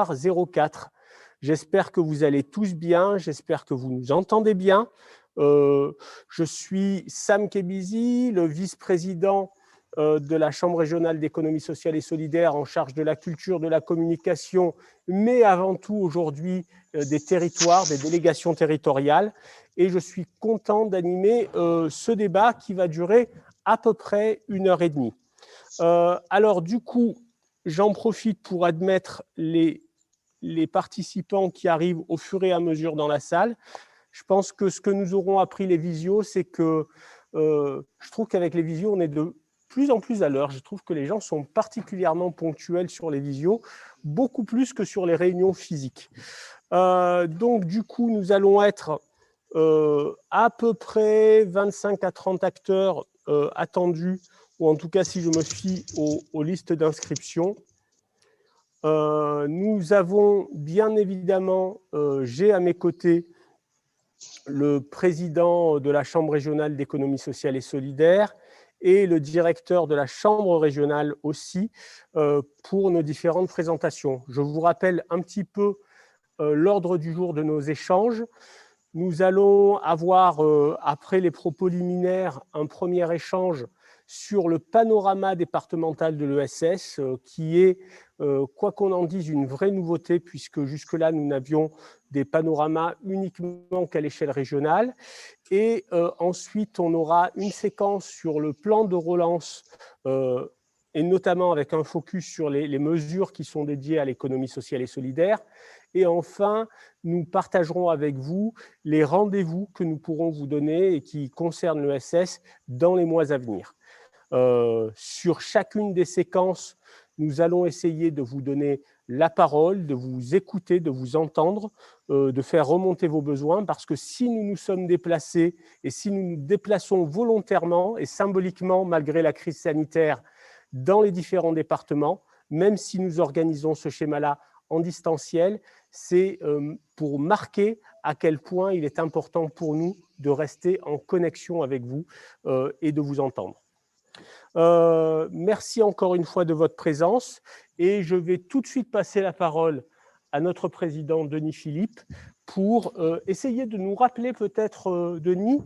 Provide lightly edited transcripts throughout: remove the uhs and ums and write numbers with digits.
04. J'espère que vous allez tous bien, j'espère que vous nous entendez bien. Je suis Sam Kebizi, le vice-président de la Chambre régionale d'économie sociale et solidaire en charge de la culture, de la communication, mais avant tout aujourd'hui des territoires, des délégations territoriales. Et je suis content d'animer ce débat qui va durer à peu près 1h30. Alors du coup, j'en profite pour admettre les participants qui arrivent au fur et à mesure dans la salle. Je pense que ce que nous auront appris les visios, c'est que je trouve qu'avec les visios, on est de plus en plus à l'heure. Je trouve que les gens sont particulièrement ponctuels sur les visios, beaucoup plus que sur les réunions physiques. Donc du coup, nous allons être à peu près 25 à 30 acteurs attendus, ou en tout cas si je me fie aux listes d'inscription. Nous avons bien évidemment, j'ai à mes côtés le président de la Chambre régionale d'économie sociale et solidaire et le directeur de la Chambre régionale aussi pour nos différentes présentations. Je vous rappelle un petit peu l'ordre du jour de nos échanges. Nous allons avoir, après les propos liminaires, un premier échange sur le panorama départemental de l'ESS, qui est, quoi qu'on en dise, une vraie nouveauté, puisque jusque-là, nous n'avions des panoramas uniquement qu'à l'échelle régionale. Et ensuite, on aura une séquence sur le plan de relance, et notamment avec un focus sur les mesures qui sont dédiées à l'économie sociale et solidaire. Et enfin, nous partagerons avec vous les rendez-vous que nous pourrons vous donner et qui concernent l'ESS dans les mois à venir. Sur chacune des séquences, nous allons essayer de vous donner la parole, de vous écouter, de vous entendre, de faire remonter vos besoins, parce que si nous nous sommes déplacés et si nous nous déplaçons volontairement et symboliquement, malgré la crise sanitaire, dans les différents départements, même si nous organisons ce schéma-là en distanciel, c'est pour marquer à quel point il est important pour nous de rester en connexion avec vous et de vous entendre. Merci encore une fois de votre présence et je vais tout de suite passer la parole à notre président Denis Philippe pour essayer de nous rappeler peut-être, Denis,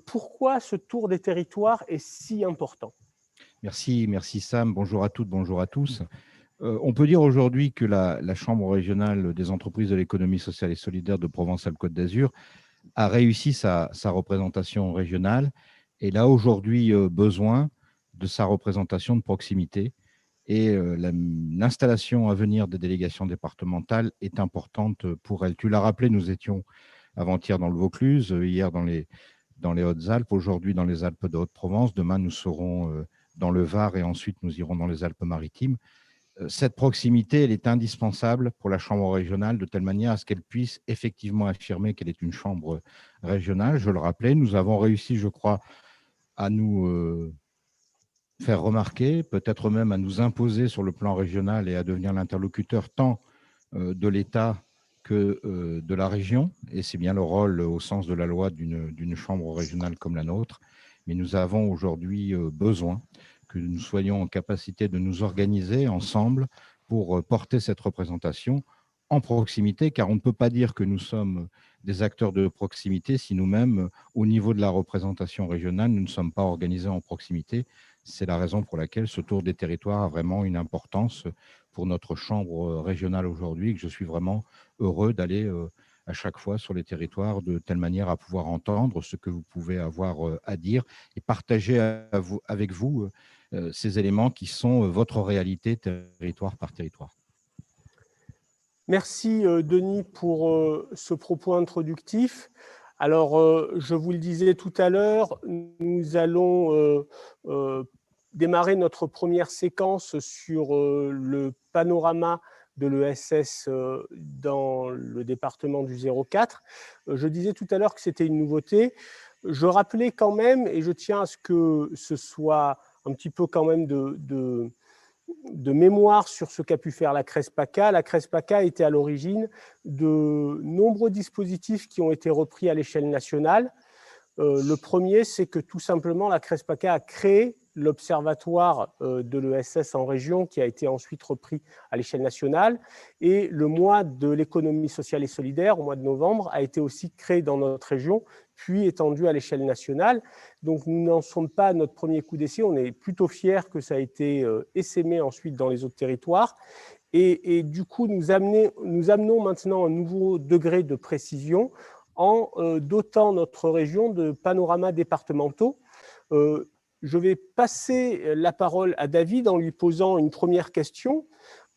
pourquoi ce tour des territoires est si important. Merci Sam, bonjour à toutes, bonjour à tous. On peut dire aujourd'hui que la Chambre régionale des entreprises de l'économie sociale et solidaire de Provence-Alpes-Côte d'Azur a réussi sa représentation régionale et là aujourd'hui besoin de sa représentation de proximité. Et l'installation à venir des délégations départementales est importante pour elle. Tu l'as rappelé, nous étions avant-hier dans le Vaucluse, hier dans les Hautes-Alpes, aujourd'hui dans les Alpes de Haute-Provence. Demain, nous serons dans le Var et ensuite nous irons dans les Alpes-Maritimes. Cette proximité, elle est indispensable pour la Chambre régionale de telle manière à ce qu'elle puisse effectivement affirmer qu'elle est une chambre régionale. Je le rappelais, nous avons réussi, je crois, à nous faire remarquer, peut-être même à nous imposer sur le plan régional et à devenir l'interlocuteur tant de l'État que de la région. Et c'est bien le rôle, au sens de la loi, d'une chambre régionale comme la nôtre. Mais nous avons aujourd'hui besoin que nous soyons en capacité de nous organiser ensemble pour porter cette représentation en proximité, car on ne peut pas dire que nous sommes des acteurs de proximité si nous-mêmes, au niveau de la représentation régionale, nous ne sommes pas organisés en proximité. C'est la raison pour laquelle ce tour des territoires a vraiment une importance pour notre chambre régionale aujourd'hui, que je suis vraiment heureux d'aller à chaque fois sur les territoires de telle manière à pouvoir entendre ce que vous pouvez avoir à dire et partager avec vous ces éléments qui sont votre réalité territoire par territoire. Merci Denis pour ce propos introductif. Alors, je vous le disais tout à l'heure, nous allons démarrer notre première séquence sur le panorama de l'ESS dans le département du 04. Je disais tout à l'heure que c'était une nouveauté. Je rappelais quand même, et je tiens à ce que ce soit un petit peu quand même de mémoire sur ce qu'a pu faire la CRESPACA. La CRESPACA était à l'origine de nombreux dispositifs qui ont été repris à l'échelle nationale. Le premier, c'est que tout simplement, la CRESPACA a créé l'observatoire de l'ESS en région qui a été ensuite repris à l'échelle nationale. Et le mois de l'économie sociale et solidaire, au mois de novembre, a été aussi créé dans notre région, puis étendu à l'échelle nationale. Donc nous n'en sommes pas à notre premier coup d'essai, on est plutôt fiers que ça a été essaimé ensuite dans les autres territoires. Et du coup, nous amenons maintenant un nouveau degré de précision en dotant notre région de panoramas départementaux. Je vais passer la parole à David en lui posant une première question.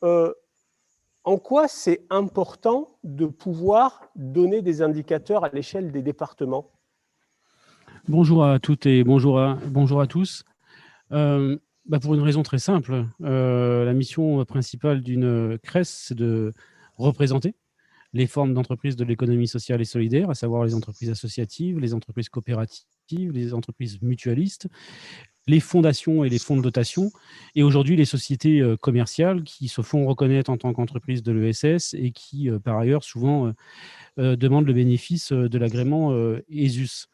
En quoi c'est important de pouvoir donner des indicateurs à l'échelle des départements? Bonjour à toutes et bonjour à tous. Pour une raison très simple, la mission principale d'une CRES, c'est de représenter les formes d'entreprises de l'économie sociale et solidaire, à savoir les entreprises associatives, les entreprises coopératives, les entreprises mutualistes, les fondations et les fonds de dotation, et aujourd'hui les sociétés commerciales qui se font reconnaître en tant qu'entreprises de l'ESS et qui, par ailleurs, souvent demandent le bénéfice de l'agrément ESUS.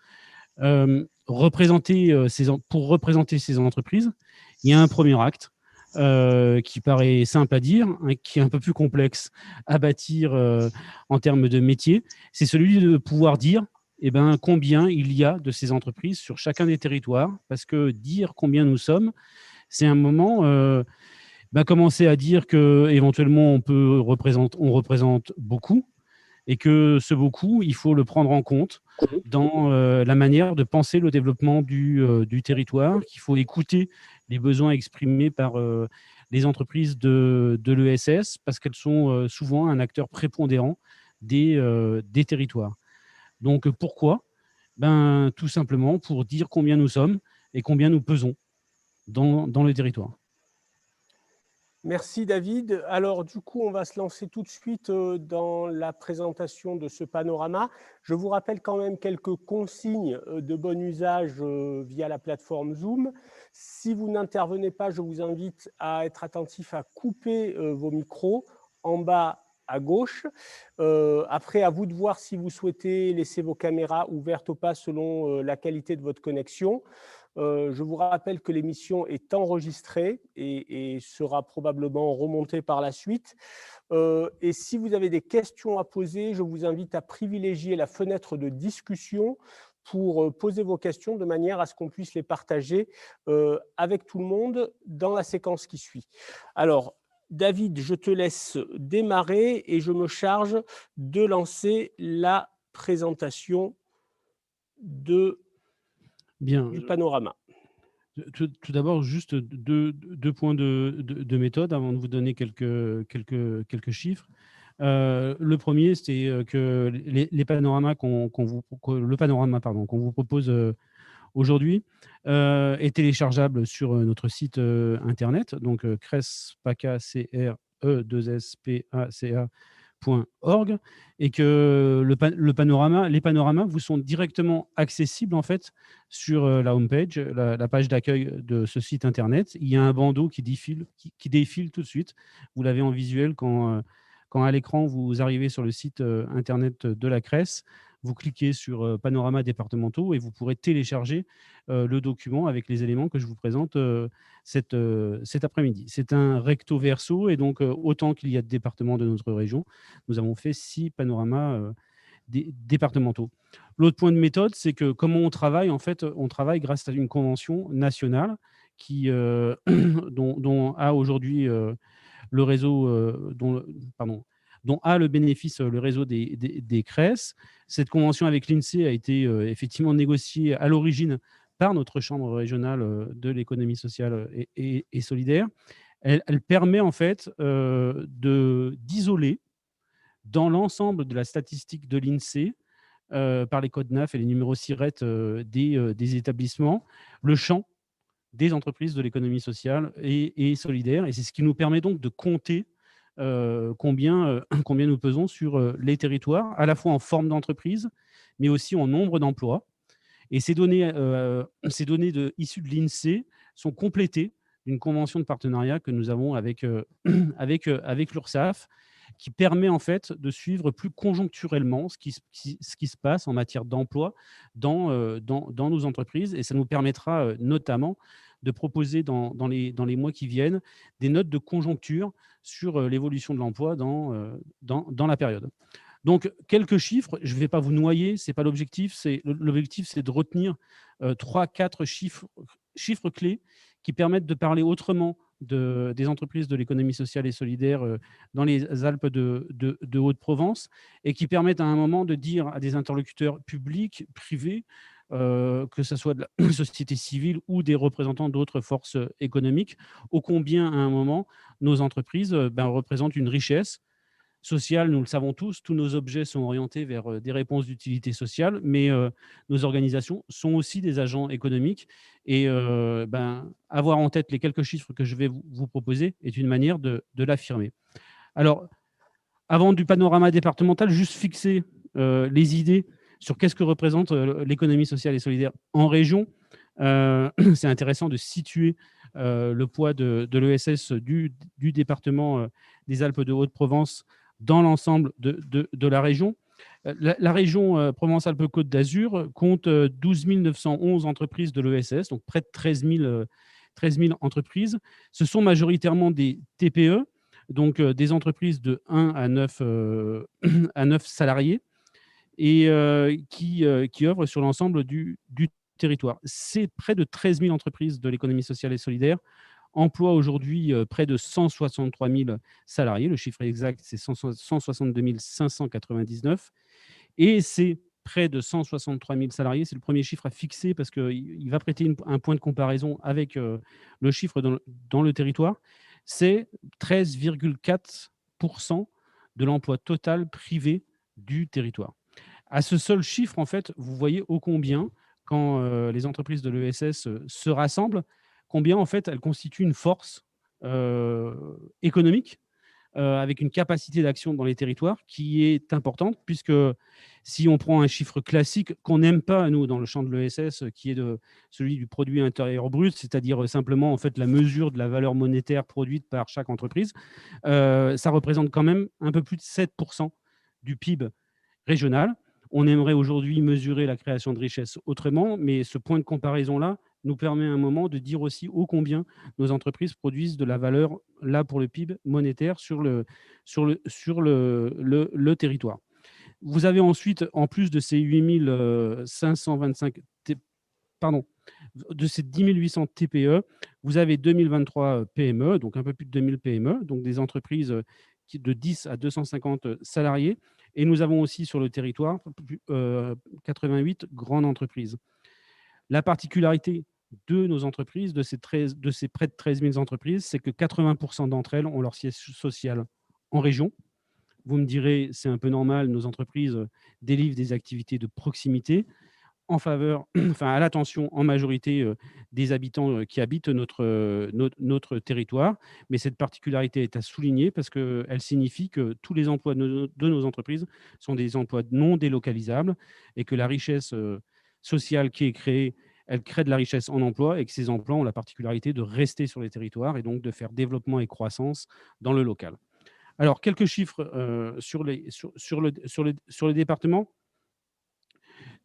Pour représenter ces entreprises, il y a un premier acte qui paraît simple à dire, hein, qui est un peu plus complexe à bâtir en termes de métier. C'est celui de pouvoir dire combien il y a de ces entreprises sur chacun des territoires, parce que dire combien nous sommes, c'est un moment commencer à dire qu'éventuellement on représente beaucoup, et que ce beaucoup, il faut le prendre en compte dans la manière de penser le développement du territoire, qu'il faut écouter les besoins exprimés par les entreprises de l'ESS, parce qu'elles sont souvent un acteur prépondérant des territoires. Donc pourquoi ? Tout simplement pour dire combien nous sommes et combien nous pesons dans le territoire. Merci David. Alors du coup, on va se lancer tout de suite dans la présentation de ce panorama. Je vous rappelle quand même quelques consignes de bon usage via la plateforme Zoom. Si vous n'intervenez pas, je vous invite à être attentif à couper vos micros en bas à gauche. Après, à vous de voir si vous souhaitez laisser vos caméras ouvertes ou pas selon la qualité de votre connexion. Je vous rappelle que l'émission est enregistrée et sera probablement remontée par la suite. Et si vous avez des questions à poser, je vous invite à privilégier la fenêtre de discussion pour poser vos questions de manière à ce qu'on puisse les partager avec tout le monde dans la séquence qui suit. Alors, David, je te laisse démarrer et je me charge de lancer la présentation du panorama. Tout d'abord, juste deux points de méthode avant de vous donner quelques chiffres. Le premier, c'est que le panorama qu'on vous propose aujourd'hui est téléchargeable sur notre site internet, donc CRESPACA.org, et que les panoramas vous sont directement accessibles en fait sur la homepage, la page d'accueil de ce site internet. Il y a un bandeau qui défile tout de suite. Vous l'avez en visuel quand à l'écran vous arrivez sur le site internet de la CRES. Vous cliquez sur Panoramas départementaux et vous pourrez télécharger le document avec les éléments que je vous présente cet après-midi. C'est un recto verso, et donc autant qu'il y a de départements de notre région, nous avons fait 6 panoramas départementaux. L'autre point de méthode, c'est que comment on travaille, en fait, on travaille grâce à une convention nationale qui, dont a aujourd'hui le réseau, dont a le bénéfice le réseau des CRES. Cette convention avec l'INSEE a été effectivement négociée à l'origine par notre chambre régionale de l'économie sociale et solidaire. Elle permet en fait d'isoler dans l'ensemble de la statistique de l'INSEE, par les codes NAF et les numéros SIRET des établissements, le champ des entreprises de l'économie sociale et solidaire. Et c'est ce qui nous permet donc de compter combien nous pesons sur les territoires, à la fois en forme d'entreprise, mais aussi en nombre d'emplois. Et ces données issues de l'INSEE sont complétées d'une convention de partenariat que nous avons avec l'URSSAF, qui permet en fait de suivre plus conjoncturellement ce qui se passe en matière d'emploi dans nos entreprises. Et ça nous permettra notamment de proposer dans les mois qui viennent des notes de conjoncture sur l'évolution de l'emploi dans la période. Donc, quelques chiffres, je ne vais pas vous noyer, ce n'est pas l'objectif. L'objectif, c'est de retenir 3-4 chiffres clés qui permettent de parler autrement des entreprises de l'économie sociale et solidaire dans les Alpes de Haute-Provence et qui permettent à un moment de dire à des interlocuteurs publics, privés, que ce soit de la société civile ou des représentants d'autres forces économiques, ô combien à un moment nos entreprises représentent une richesse sociale. Nous le savons tous nos objets sont orientés vers des réponses d'utilité sociale, mais nos organisations sont aussi des agents économiques et avoir en tête les quelques chiffres que je vais vous proposer est une manière de l'affirmer. Alors, avant du panorama départemental, juste fixer les idées sur qu'est-ce que représente l'économie sociale et solidaire en région. C'est intéressant de situer le poids de l'ESS du département des Alpes de Haute-Provence dans l'ensemble de la région. La région Provence-Alpes-Côte d'Azur compte 12 911 entreprises de l'ESS, donc près de 13 000 entreprises. Ce sont majoritairement des TPE, donc des entreprises de 1 à 9 salariés, et qui œuvrent sur l'ensemble du territoire. C'est près de 13 000 entreprises de l'économie sociale et solidaire, emploient aujourd'hui près de 163 000 salariés. Le chiffre exact, c'est 162 599. Et c'est près de 163 000 salariés. C'est le premier chiffre à fixer parce qu'il va prêter un point de comparaison avec le chiffre dans le territoire. C'est 13,4% de l'emploi total privé du territoire. À ce seul chiffre, en fait, vous voyez ô combien, quand les entreprises de l'ESS se rassemblent, combien, en fait, elles constituent une force économique avec une capacité d'action dans les territoires qui est importante, puisque si on prend un chiffre classique qu'on n'aime pas, nous, dans le champ de l'ESS, qui est celui du produit intérieur brut, c'est-à-dire simplement, en fait, la mesure de la valeur monétaire produite par chaque entreprise, ça représente quand même un peu plus de 7% du PIB régional. On aimerait aujourd'hui mesurer la création de richesse autrement, mais ce point de comparaison-là nous permet à un moment de dire aussi ô combien nos entreprises produisent de la valeur, là, pour le PIB monétaire sur le territoire. Vous avez ensuite, en plus de ces 8 525, de ces 10 800 TPE, vous avez 2023 PME, donc un peu plus de 2000 PME, donc des entreprises de 10 à 250 salariés. Et nous avons aussi sur le territoire 88 grandes entreprises. La particularité de nos entreprises, de ces près de 13 000 entreprises, c'est que 80% d'entre elles ont leur siège social en région. Vous me direz, c'est un peu normal, nos entreprises délivrent des activités de proximité en faveur, à l'attention en majorité des habitants qui habitent notre territoire. Mais cette particularité est à souligner parce qu'elle signifie que tous les emplois de nos entreprises sont des emplois non délocalisables et que la richesse sociale qui est créée, elle crée de la richesse en emploi et que ces emplois ont la particularité de rester sur les territoires et donc de faire développement et croissance dans le local. Alors, quelques chiffres sur le département.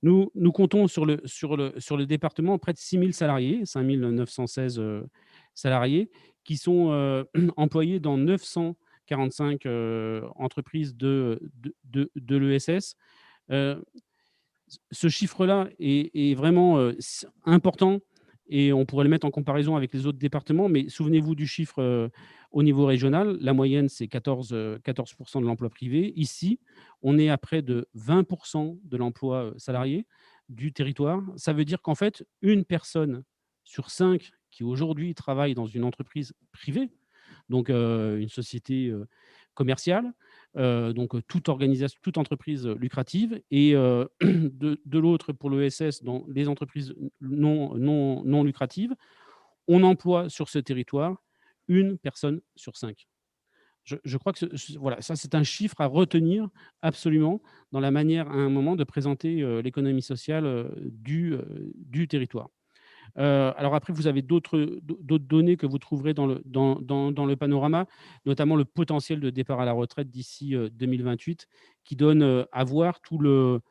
Nous comptons sur le département près de 6 000 salariés, 5 916 salariés, qui sont employés dans 945 entreprises de l'ESS. Ce chiffre-là est vraiment important et on pourrait le mettre en comparaison avec les autres départements, mais souvenez-vous du chiffre au niveau régional. La moyenne, c'est 14% de l'emploi privé. Ici, on est à près de 20% de l'emploi salarié du territoire. Ça veut dire qu'en fait, une personne sur 5 qui aujourd'hui travaille dans une entreprise privée, donc une société commerciale, donc toute organisation, toute entreprise lucrative, et de l'autre, pour l'ESS, dans les entreprises non lucratives, on emploie sur ce territoire une personne sur 5. Je crois que voilà, ça, c'est un chiffre à retenir absolument dans la manière, à un moment, de présenter l'économie sociale du territoire. Alors après, vous avez d'autres données que vous trouverez dans le panorama, notamment le potentiel de départ à la retraite d'ici 2028, qui donne à voir tout le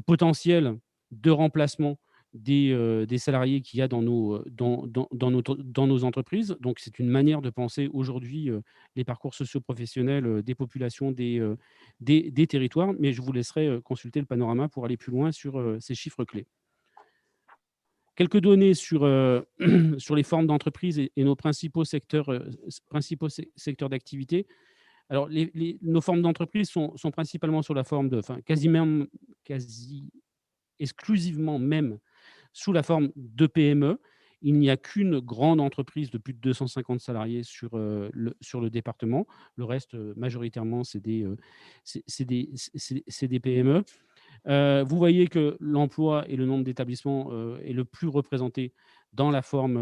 potentiel de remplacement des salariés qu'il y a dans nos entreprises. Donc, c'est une manière de penser aujourd'hui les parcours socio-professionnels des populations, des territoires. Mais je vous laisserai consulter le panorama pour aller plus loin sur ces chiffres clés. Quelques données sur, sur les formes d'entreprise et nos principaux secteurs d'activité. Alors, nos formes d'entreprise sont principalement sur la forme quasi exclusivement même sous la forme de PME. Il n'y a qu'une grande entreprise de plus de 250 salariés sur le département. Le reste, majoritairement, c'est des PME. Vous voyez que l'emploi et le nombre d'établissements est le plus représenté dans la forme,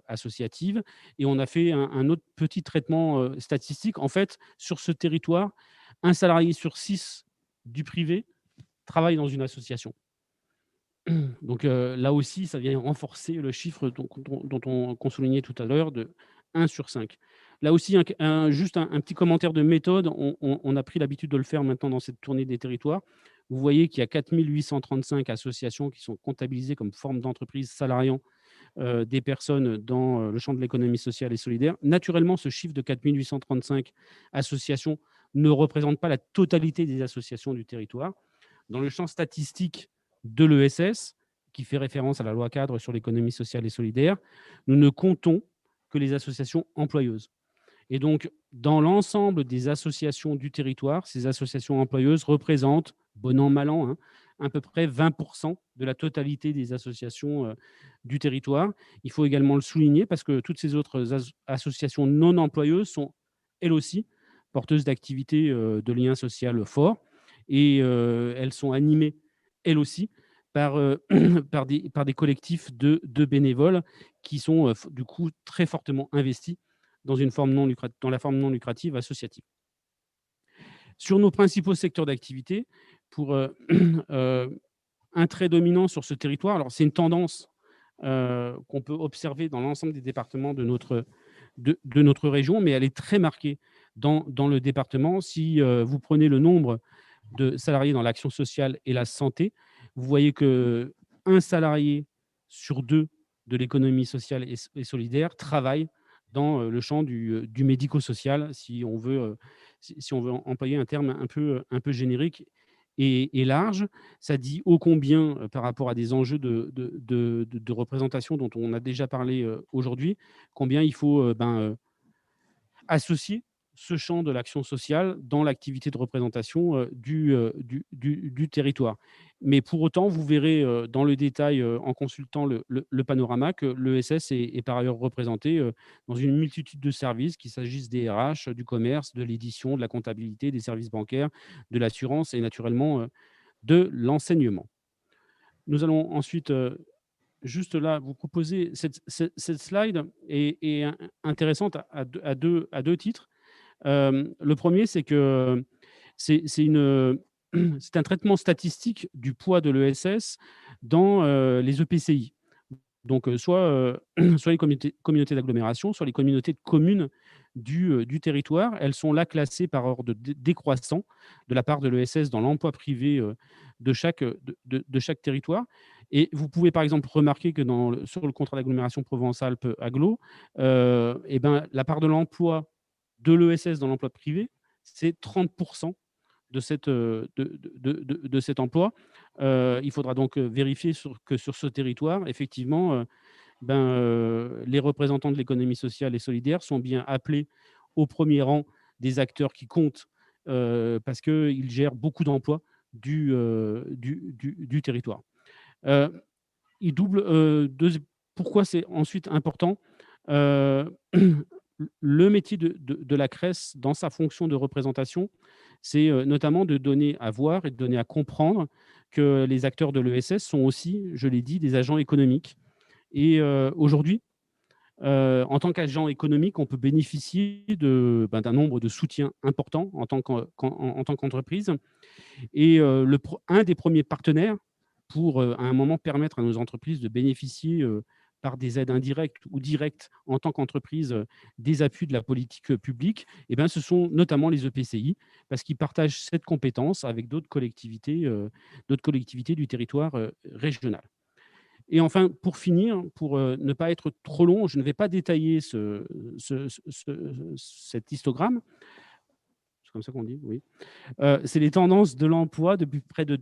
associative. Et on a fait un autre petit traitement statistique. En fait, sur ce territoire, un salarié sur 6 du privé travaille dans une association. Donc là aussi, ça vient renforcer le chiffre qu'on soulignait tout à l'heure de 1 sur 5. Là aussi, juste un petit commentaire de méthode. On a pris l'habitude de le faire maintenant dans cette tournée des territoires. Vous voyez qu'il y a 4 835 associations qui sont comptabilisées comme forme d'entreprise salariant des personnes dans le champ de l'économie sociale et solidaire. Naturellement, ce chiffre de 4 835 associations ne représente pas la totalité des associations du territoire. Dans le champ statistique de l'ESS, qui fait référence à la loi cadre sur l'économie sociale et solidaire, nous ne comptons que les associations employeuses. Et donc, dans l'ensemble des associations du territoire, ces associations employeuses représentent, bon an, mal an, à peu près 20% de la totalité des associations du territoire. Il faut également le souligner parce que toutes ces autres associations non employeuses sont, elles aussi, porteuses d'activités de liens sociaux forts et elles sont animées, elles aussi, par, par des collectifs de bénévoles qui sont du coup très fortement investis dans la forme non lucrative associative. Sur nos principaux secteurs d'activité, pour un trait dominant sur ce territoire, alors c'est une tendance qu'on peut observer dans l'ensemble des départements de notre région, mais elle est très marquée dans le département. Si vous prenez le nombre de salariés dans l'action sociale et la santé, vous voyez qu'un salarié sur 2 de l'économie sociale et solidaire travaille dans le champ du médico-social, si on veut employer un terme un peu générique et large. Ça dit ô combien, par rapport à des enjeux de représentation dont on a déjà parlé aujourd'hui, combien il faut associer ce champ de l'action sociale dans l'activité de représentation du territoire. Mais pour autant, vous verrez dans le détail, en consultant le panorama, que l'ESS est par ailleurs représenté dans une multitude de services, qu'il s'agisse des RH, du commerce, de l'édition, de la comptabilité, des services bancaires, de l'assurance et naturellement de l'enseignement. Nous allons ensuite, juste là, vous proposer cette slide est intéressante à deux titres. Le premier, c'est que c'est un traitement statistique du poids de l'ESS dans les EPCI. Donc, soit les communautés d'agglomération, soit les communautés de communes du territoire. Elles sont là classées par ordre décroissant de la part de l'ESS dans l'emploi privé de chaque territoire. Et vous pouvez par exemple remarquer que sur le contrat d'agglomération Provence-Alpes-Agglo, la part de l'emploi de l'ESS dans l'emploi privé, c'est 30% de cet emploi. Il faudra donc vérifier que sur ce territoire, effectivement, les représentants de l'économie sociale et solidaire sont bien appelés au premier rang des acteurs qui comptent parce qu'ils gèrent beaucoup d'emplois du territoire. Pourquoi c'est ensuite important le métier de la CRES, dans sa fonction de représentation, c'est notamment de donner à voir et de donner à comprendre que les acteurs de l'ESS sont aussi, je l'ai dit, des agents économiques. Et aujourd'hui, en tant qu'agent économique, on peut bénéficier d'un nombre de soutiens importants en tant qu'entreprise. Et un des premiers partenaires pour, à un moment, permettre à nos entreprises de bénéficier par des aides indirectes ou directes en tant qu'entreprise des appuis de la politique publique, eh bien, ce sont notamment les EPCI, parce qu'ils partagent cette compétence avec d'autres collectivités du territoire régional. Et enfin, pour finir, pour ne pas être trop long, je ne vais pas détailler cet histogramme. C'est comme ça qu'on dit, oui. C'est les tendances de l'emploi depuis près de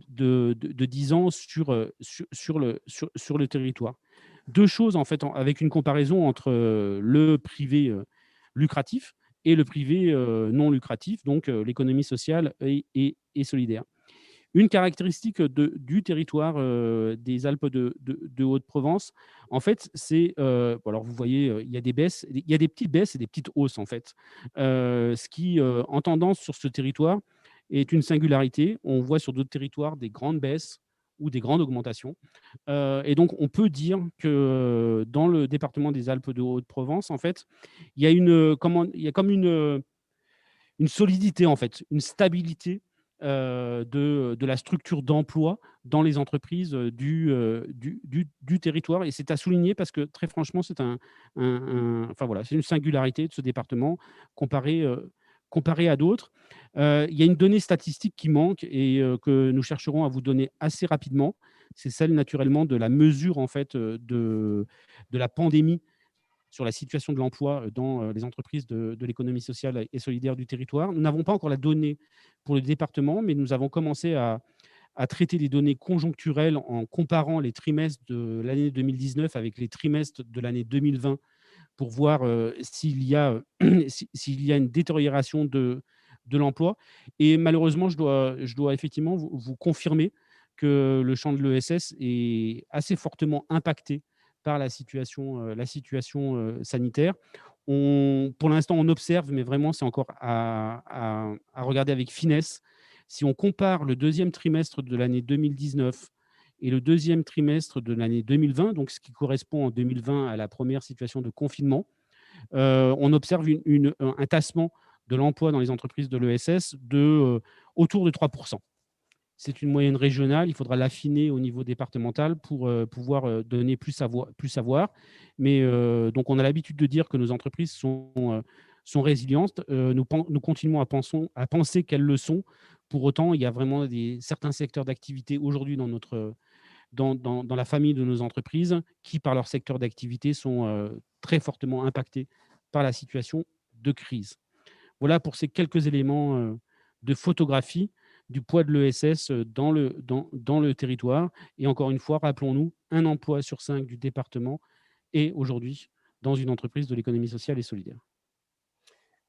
10 ans sur le territoire. Deux choses, en fait, avec une comparaison entre le privé lucratif et le privé non lucratif, donc l'économie sociale et solidaire. Une caractéristique du territoire des Alpes de Haute-Provence, en fait, c'est, alors vous voyez, il y a des baisses, il y a des petites baisses et des petites hausses, en fait. Ce qui, en tendance sur ce territoire, est une singularité. On voit sur d'autres territoires des grandes baisses ou des grandes augmentations. Et donc, on peut dire que dans le département des Alpes de Haute-Provence, en fait, il y a il y a comme une solidité, en fait, une stabilité de la structure d'emploi dans les entreprises du territoire. Et c'est à souligner parce que, très franchement, c'est enfin, voilà, c'est une singularité de ce département comparé à d'autres. Il y a une donnée statistique qui manque et que nous chercherons à vous donner assez rapidement. C'est celle, naturellement, de la mesure, en fait, de la pandémie sur la situation de l'emploi dans les entreprises de l'économie sociale et solidaire du territoire. Nous n'avons pas encore la donnée pour le département, mais nous avons commencé à traiter les données conjoncturelles en comparant les trimestres de l'année 2019 avec les trimestres de l'année 2020 pour voir s'il y a, s'il y a une détérioration de l'emploi. Et malheureusement, je dois effectivement vous confirmer que le champ de l'ESS est assez fortement impacté par la situation sanitaire. Pour l'instant, on observe, mais vraiment, c'est encore à regarder avec finesse. Si on compare le deuxième trimestre de l'année 2019 et le deuxième trimestre de l'année 2020, donc ce qui correspond en 2020 à la première situation de confinement, on observe un tassement de l'emploi dans les entreprises de l'ESS autour de 3%. C'est une moyenne régionale, il faudra l'affiner au niveau départemental pour pouvoir donner plus savoir. Mais donc, on a l'habitude de dire que nos entreprises sont résilientes. Nous continuons à penser qu'elles le sont. Pour autant, il y a vraiment certains secteurs d'activité aujourd'hui dans la famille de nos entreprises qui, par leur secteur d'activité, sont très fortement impactés par la situation de crise. Voilà pour ces quelques éléments de photographie du poids de l'ESS dans le territoire. Et encore une fois, rappelons-nous, un emploi sur 5 du département est aujourd'hui dans une entreprise de l'économie sociale et solidaire.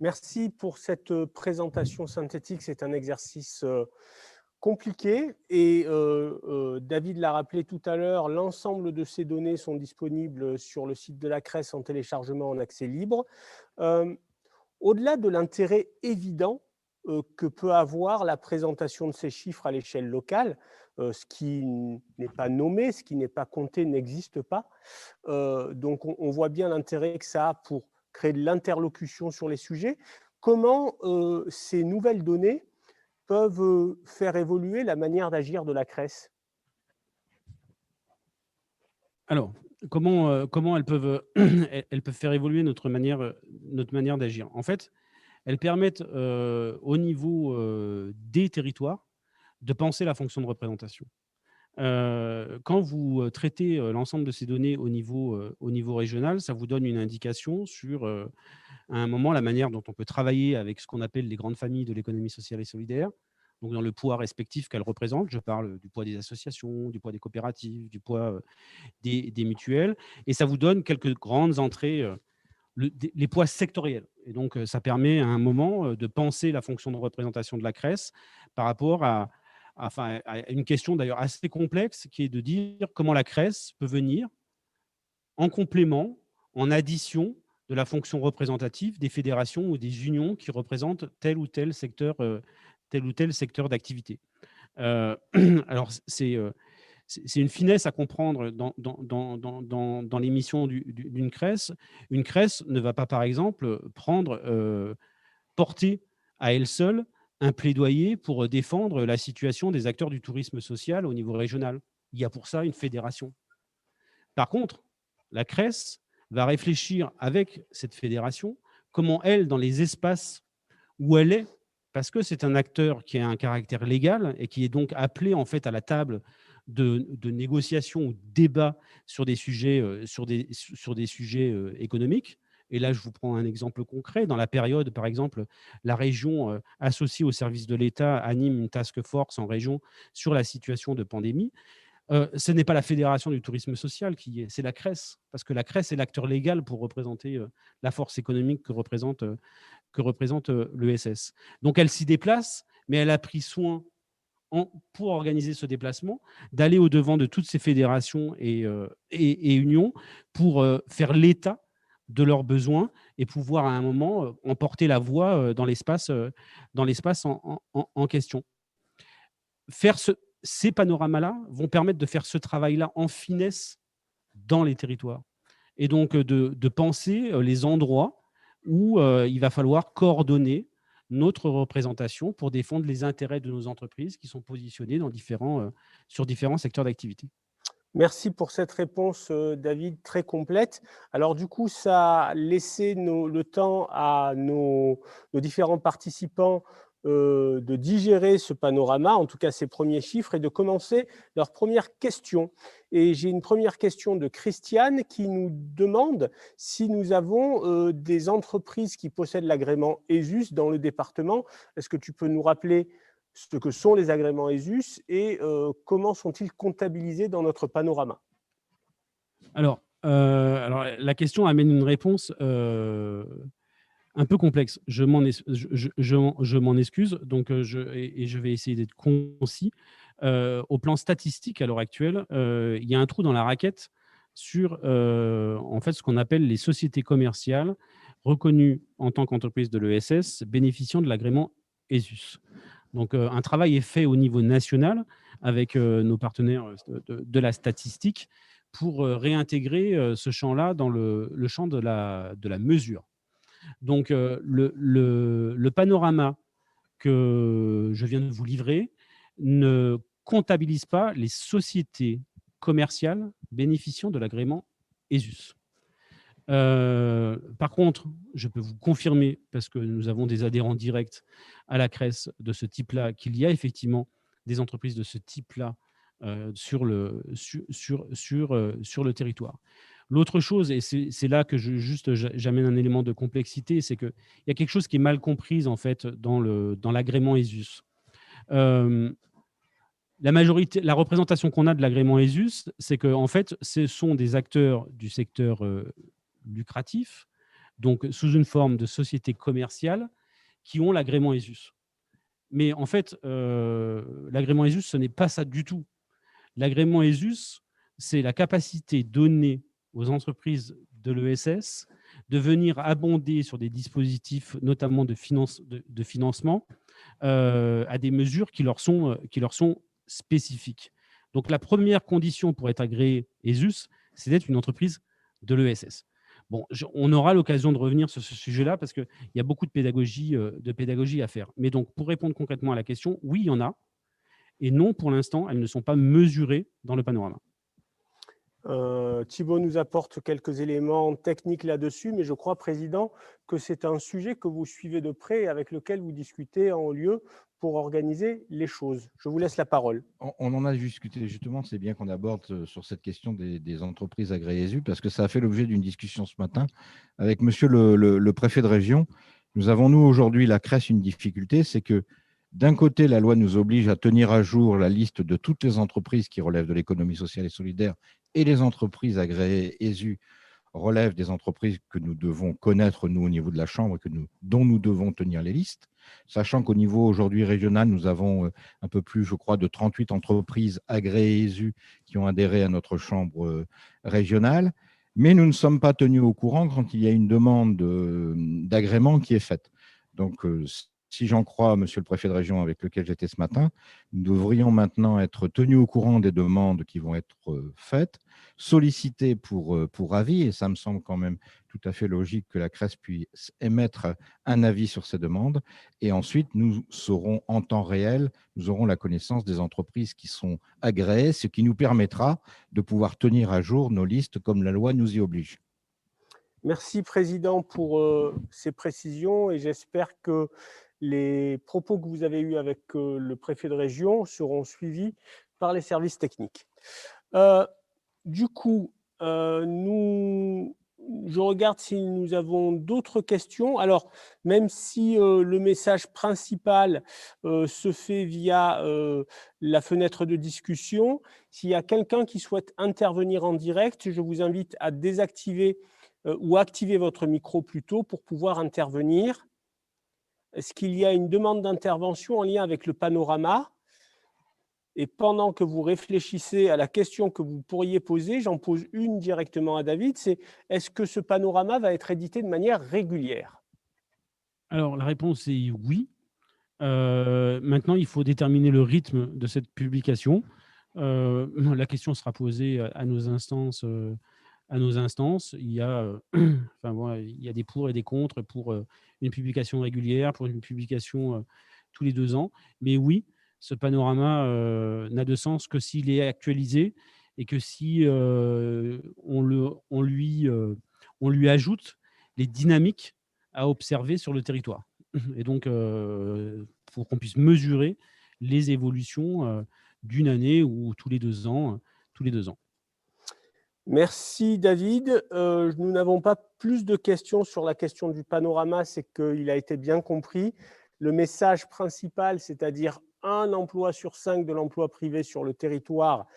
Merci pour cette présentation synthétique. C'est un exercice compliqué et David l'a rappelé tout à l'heure, l'ensemble de ces données sont disponibles sur le site de la CRES en téléchargement en accès libre. Au-delà de l'intérêt évident que peut avoir la présentation de ces chiffres à l'échelle locale, ce qui n'est pas nommé, ce qui n'est pas compté n'existe pas. Donc on voit bien l'intérêt que ça a pour créer de l'interlocution sur les sujets. Comment ces nouvelles données peuvent faire évoluer la manière d'agir de la CRES? Alors, comment elles peuvent faire évoluer notre manière d'agir? En fait, elles permettent au niveau des territoires de penser la fonction de représentation. Quand vous traitez l'ensemble de ces données au niveau régional, ça vous donne une indication sur, à un moment, la manière dont on peut travailler avec ce qu'on appelle les grandes familles de l'économie sociale et solidaire, donc dans le poids respectif qu'elles représentent. Je parle du poids des associations, du poids des coopératives, du poids des mutuelles, et ça vous donne quelques grandes entrées, les poids sectoriels. Et donc, ça permet à un moment de penser la fonction de représentation de la CRES par rapport à une question d'ailleurs assez complexe, qui est de dire comment la CRES peut venir en complément, en addition de la fonction représentative des fédérations ou des unions qui représentent tel ou tel secteur d'activité. Alors, c'est une finesse à comprendre dans les missions d'une CRES. Une CRES ne va pas, par exemple, porter à elle seule un plaidoyer pour défendre la situation des acteurs du tourisme social au niveau régional. Il y a pour ça une fédération. Par contre, la CRES va réfléchir avec cette fédération comment elle, dans les espaces où elle est, parce que c'est un acteur qui a un caractère légal et qui est donc appelé en fait à la table de négociation ou de débat sur des sujets, économiques. Et là, je vous prends un exemple concret. Dans la période, par exemple, la région associée au service de l'État anime une task force en région sur la situation de pandémie. Ce n'est pas la Fédération du tourisme social qui est, c'est la CRES, parce que la CRES est l'acteur légal pour représenter la force économique que représente l'ESS. Donc elle s'y déplace, mais elle a pris soin, pour organiser ce déplacement, d'aller au-devant de toutes ces fédérations et unions pour faire l'état de leurs besoins et pouvoir à un moment emporter la voix dans l'espace en question. Ces panoramas-là vont permettre de faire ce travail-là en finesse dans les territoires et donc de penser les endroits où il va falloir coordonner notre représentation pour défendre les intérêts de nos entreprises qui sont positionnées sur différents secteurs d'activité. Merci pour cette réponse, David, très complète. Alors du coup, ça a laissé le temps à nos différents participants de digérer ce panorama, en tout cas ces premiers chiffres, et de commencer leur première question. Et j'ai une première question de Christiane qui nous demande si nous avons des entreprises qui possèdent l'agrément ESUS dans le département. Est-ce que tu peux nous rappeler ce que sont les agréments ESUS et comment sont-ils comptabilisés dans notre panorama? Alors, la question amène une réponse un peu complexe. Je m'en excuse, donc je vais essayer d'être concis. Au plan statistique, à l'heure actuelle, il y a un trou dans la raquette sur en fait, ce qu'on appelle les sociétés commerciales reconnues en tant qu'entreprise de l'ESS bénéficiant de l'agrément ESUS. Donc, un travail est fait au niveau national avec nos partenaires de la statistique pour réintégrer ce champ-là dans le champ de la mesure. Donc, le panorama que je viens de vous livrer ne comptabilise pas les sociétés commerciales bénéficiant de l'agrément ESUS. Par contre, je peux vous confirmer, parce que nous avons des adhérents directs à la CRES de ce type-là, qu'il y a effectivement des entreprises de ce type-là sur le territoire. L'autre chose, et c'est là que j'amène un élément de complexité, c'est qu'il y a quelque chose qui est mal compris en fait dans l'agrément ESUS. La représentation qu'on a de l'agrément ESUS, c'est que en fait, ce sont des acteurs du secteur lucratif, donc sous une forme de société commerciale, qui ont l'agrément ESUS. Mais en fait, l'agrément ESUS, ce n'est pas ça du tout. L'agrément ESUS, c'est la capacité donnée aux entreprises de l'ESS de venir abonder sur des dispositifs, notamment de financement, à des mesures qui leur sont spécifiques. Donc, la première condition pour être agréé ESUS, c'est d'être une entreprise de l'ESS. Bon, on aura l'occasion de revenir sur ce sujet-là parce qu'il y a beaucoup de pédagogie à faire. Mais donc, pour répondre concrètement à la question, oui, il y en a. Et non, pour l'instant, elles ne sont pas mesurées dans le panorama. Thibaut nous apporte quelques éléments techniques là-dessus, mais je crois, Président, que c'est un sujet que vous suivez de près et avec lequel vous discutez en haut lieu pour organiser les choses. Je vous laisse la parole. On en a discuté justement, c'est bien qu'on aborde sur cette question des entreprises agréées ESUS, parce que ça a fait l'objet d'une discussion ce matin avec monsieur le préfet de région. Nous avons, nous, aujourd'hui, la CRES, une difficulté, c'est que d'un côté, la loi nous oblige à tenir à jour la liste de toutes les entreprises qui relèvent de l'économie sociale et solidaire, et les entreprises agréées ESUS relèvent des entreprises que nous devons connaître, nous, au niveau de la Chambre, dont nous devons tenir les listes, sachant qu'au niveau aujourd'hui régional, nous avons un peu plus, je crois, de 38 entreprises agréées ESUS qui ont adhéré à notre Chambre régionale, mais nous ne sommes pas tenus au courant quand il y a une demande d'agrément qui est faite. Donc, si j'en crois monsieur le préfet de région avec lequel j'étais ce matin, nous devrions maintenant être tenus au courant des demandes qui vont être faites, sollicités pour avis, et ça me semble quand même tout à fait logique que la CRES puisse émettre un avis sur ces demandes. Et ensuite, nous saurons en temps réel, nous aurons la connaissance des entreprises qui sont agréées, ce qui nous permettra de pouvoir tenir à jour nos listes comme la loi nous y oblige. Merci, Président, pour ces précisions, et j'espère que les propos que vous avez eus avec le préfet de région seront suivis par les services techniques. Du coup, je regarde si nous avons d'autres questions. Alors, même si le message principal se fait via la fenêtre de discussion, s'il y a quelqu'un qui souhaite intervenir en direct, je vous invite à désactiver ou activer votre micro plutôt pour pouvoir intervenir. Est-ce qu'il y a une demande d'intervention en lien avec le panorama? Et pendant que vous réfléchissez à la question que vous pourriez poser, j'en pose une directement à David, c'est est-ce que ce panorama va être édité de manière régulière? Alors, la réponse est oui. Maintenant, il faut déterminer le rythme de cette publication. La question sera posée à nos instances. Il y a, enfin, bon, il y a des pour et des contre pour une publication régulière, pour une publication tous les 2 ans. Mais oui, ce panorama n'a de sens que s'il est actualisé et que si on lui ajoute les dynamiques à observer sur le territoire. Et donc, pour qu'on puisse mesurer les évolutions d'une année ou tous les 2 ans. Tous les 2 ans. Merci David. Nous n'avons pas plus de questions sur la question du panorama, c'est qu'il a été bien compris. Le message principal, c'est-à-dire 1 emploi sur 5 de l'emploi privé sur le territoire,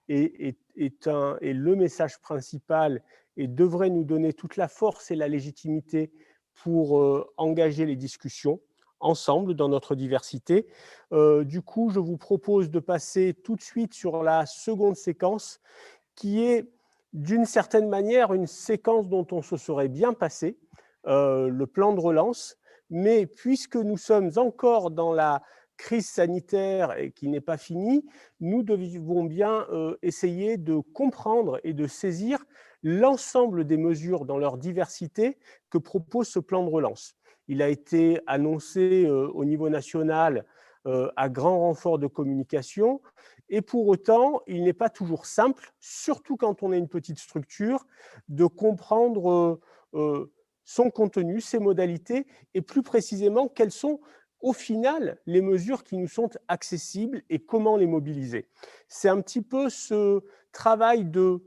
est le message principal et devrait nous donner toute la force et la légitimité pour engager les discussions ensemble dans notre diversité. Du coup, je vous propose de passer tout de suite sur la seconde séquence qui est d'une certaine manière une séquence dont on se serait bien passé, le plan de relance, mais puisque nous sommes encore dans la crise sanitaire et qui n'est pas finie, nous devons bien essayer de comprendre et de saisir l'ensemble des mesures dans leur diversité que propose ce plan de relance. Il a été annoncé au niveau national à grand renfort de communication, et pour autant, il n'est pas toujours simple, surtout quand on est une petite structure, de comprendre son contenu, ses modalités, et plus précisément, quelles sont au final les mesures qui nous sont accessibles et comment les mobiliser. C'est un petit peu ce travail de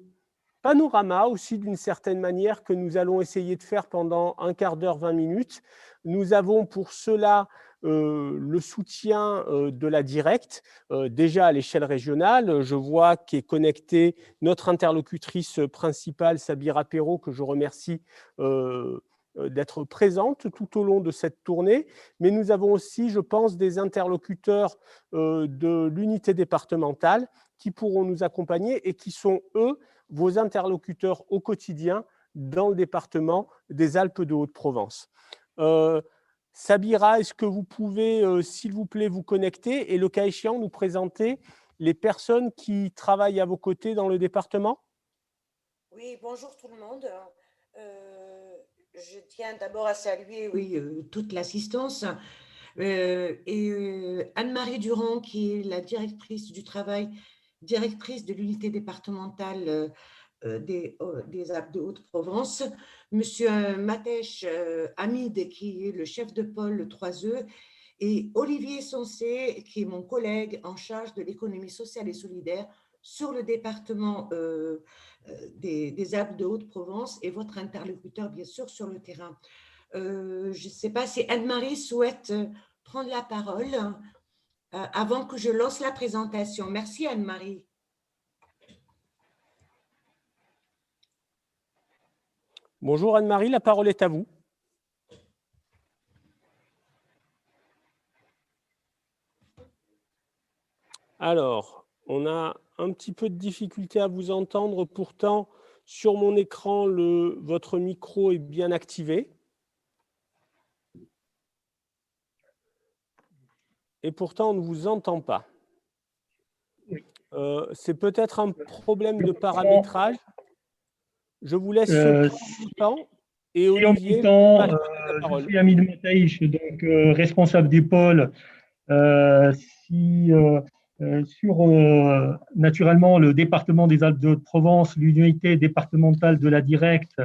panorama aussi d'une certaine manière que nous allons essayer de faire pendant un quart d'heure, 20 minutes. Nous avons pour cela le soutien de la Directe, déjà à l'échelle régionale. Je vois qu'est connectée notre interlocutrice principale, Sabira Perrault, que je remercie d'être présente tout au long de cette tournée. Mais nous avons aussi, je pense, des interlocuteurs de l'unité départementale qui pourront nous accompagner et qui sont, eux, vos interlocuteurs au quotidien dans le département des Alpes de Haute-Provence. Sabira, est-ce que vous pouvez, s'il vous plaît, vous connecter et le cas échéant nous présenter les personnes qui travaillent à vos côtés dans le département? Oui, bonjour tout le monde. Je tiens d'abord à saluer toute l'assistance et Anne-Marie Durand, qui est la directrice du travail, directrice de l'unité départementale des Alpes de Haute-Provence, Monsieur Matèche Hamid, qui est le chef de pôle 3E, et Olivier Sensé, qui est mon collègue en charge de l'économie sociale et solidaire sur le département des Alpes de Haute-Provence et votre interlocuteur, bien sûr, sur le terrain. Je ne sais pas si Anne-Marie souhaite prendre la parole avant que je lance la présentation. Merci Anne-Marie. Bonjour Anne-Marie, la parole est à vous. Alors, on a un petit peu de difficulté à vous entendre, pourtant sur mon écran, votre micro est bien activé. et pourtant on ne vous entend pas. Oui. C'est peut-être un problème de paramétrage. Je vous laisse 30 temps et Olivier, si en même temps, la je parole. suis Hamid Mataïch, donc responsable du pôle. Sur naturellement le département des Alpes de Haute-Provence, l'unité départementale de la Directe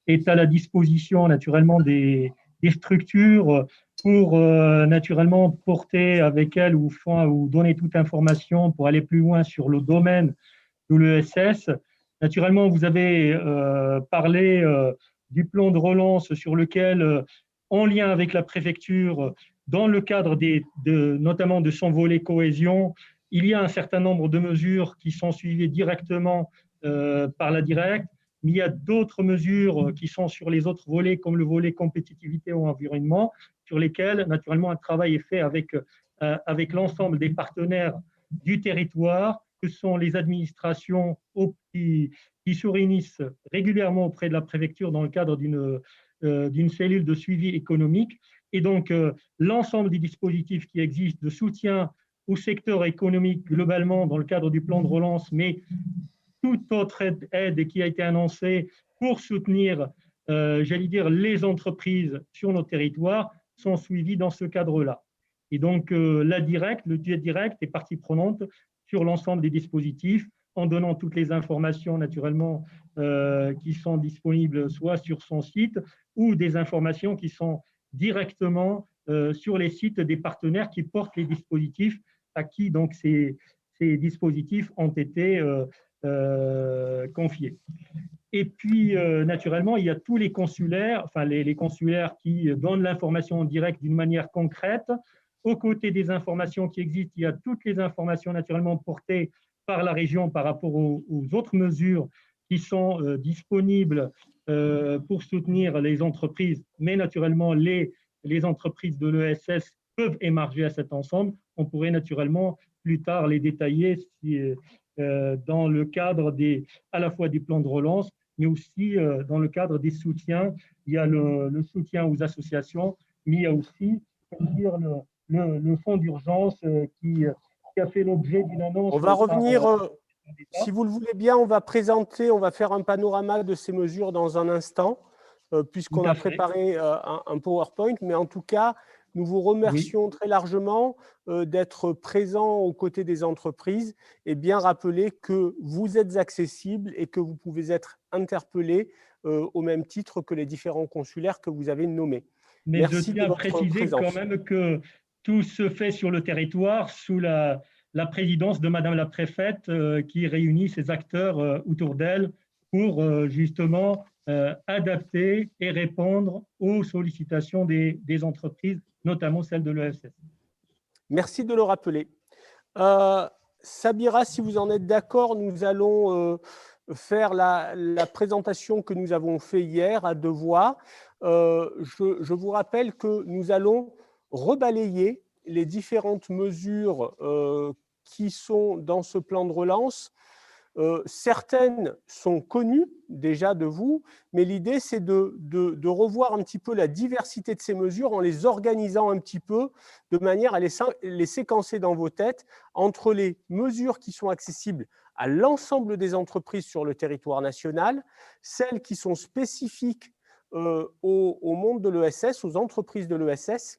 est à la disposition naturellement des structures pour naturellement porter avec elles ou donner toute information pour aller plus loin sur le domaine de l'ESS. Naturellement, vous avez parlé du plan de relance sur lequel, en lien avec la préfecture, dans le cadre notamment de son volet cohésion, il y a un certain nombre de mesures qui sont suivies directement par la Directe, mais il y a d'autres mesures qui sont sur les autres volets, comme le volet compétitivité ou environnement, sur lesquels, naturellement, un travail est fait avec l'ensemble des partenaires du territoire, que sont les administrations qui se réunissent régulièrement auprès de la préfecture dans le cadre d'une cellule de suivi économique. Et donc, l'ensemble des dispositifs qui existent de soutien au secteur économique globalement dans le cadre du plan de relance, mais toute autre aide qui a été annoncée pour soutenir, j'allais dire, les entreprises sur nos territoires sont suivis dans ce cadre-là. Et donc, le direct est partie prenante sur l'ensemble des dispositifs en donnant toutes les informations naturellement qui sont disponibles soit sur son site ou des informations qui sont directement sur les sites des partenaires qui portent les dispositifs à qui donc ces dispositifs ont été confiés. Et puis, naturellement, il y a tous les consulaires, enfin les consulaires qui donnent l'information en direct d'une manière concrète. Aux côtés des informations qui existent, il y a toutes les informations naturellement portées par la région par rapport aux autres mesures qui sont disponibles pour soutenir les entreprises, mais naturellement, les entreprises de l'ESS peuvent émarger à cet ensemble. On pourrait naturellement plus tard les détailler dans le cadre à la fois des plans de relance, mais aussi dans le cadre des soutiens. Il y a le soutien aux associations, mais il y a aussi le fonds d'urgence qui a fait l'objet d'une annonce. On va revenir, si vous le voulez bien, on va faire un panorama de ces mesures dans un instant, puisqu'on a préparé un PowerPoint, mais en tout cas, nous vous remercions très largement d'être présents aux côtés des entreprises et bien rappeler que vous êtes accessibles et que vous pouvez être interpellés au même titre que les différents consulaires que vous avez nommés. Mais merci je tiens à préciser quand même que tout se fait sur le territoire sous la présidence de Madame la préfète qui réunit ces acteurs autour d'elle pour justement adapter et répondre aux sollicitations des entreprises, notamment celles de l'ESS. Merci de le rappeler. Sabira, si vous en êtes d'accord, nous allons faire la présentation que nous avons faite hier à deux voix. Je vous rappelle que nous allons rebalayer les différentes mesures qui sont dans ce plan de relance. Certaines sont connues déjà de vous, mais l'idée, c'est de revoir un petit peu la diversité de ces mesures en les organisant un petit peu de manière à les séquencer dans vos têtes entre les mesures qui sont accessibles à l'ensemble des entreprises sur le territoire national, celles qui sont spécifiques au monde de l'ESS, aux entreprises de l'ESS.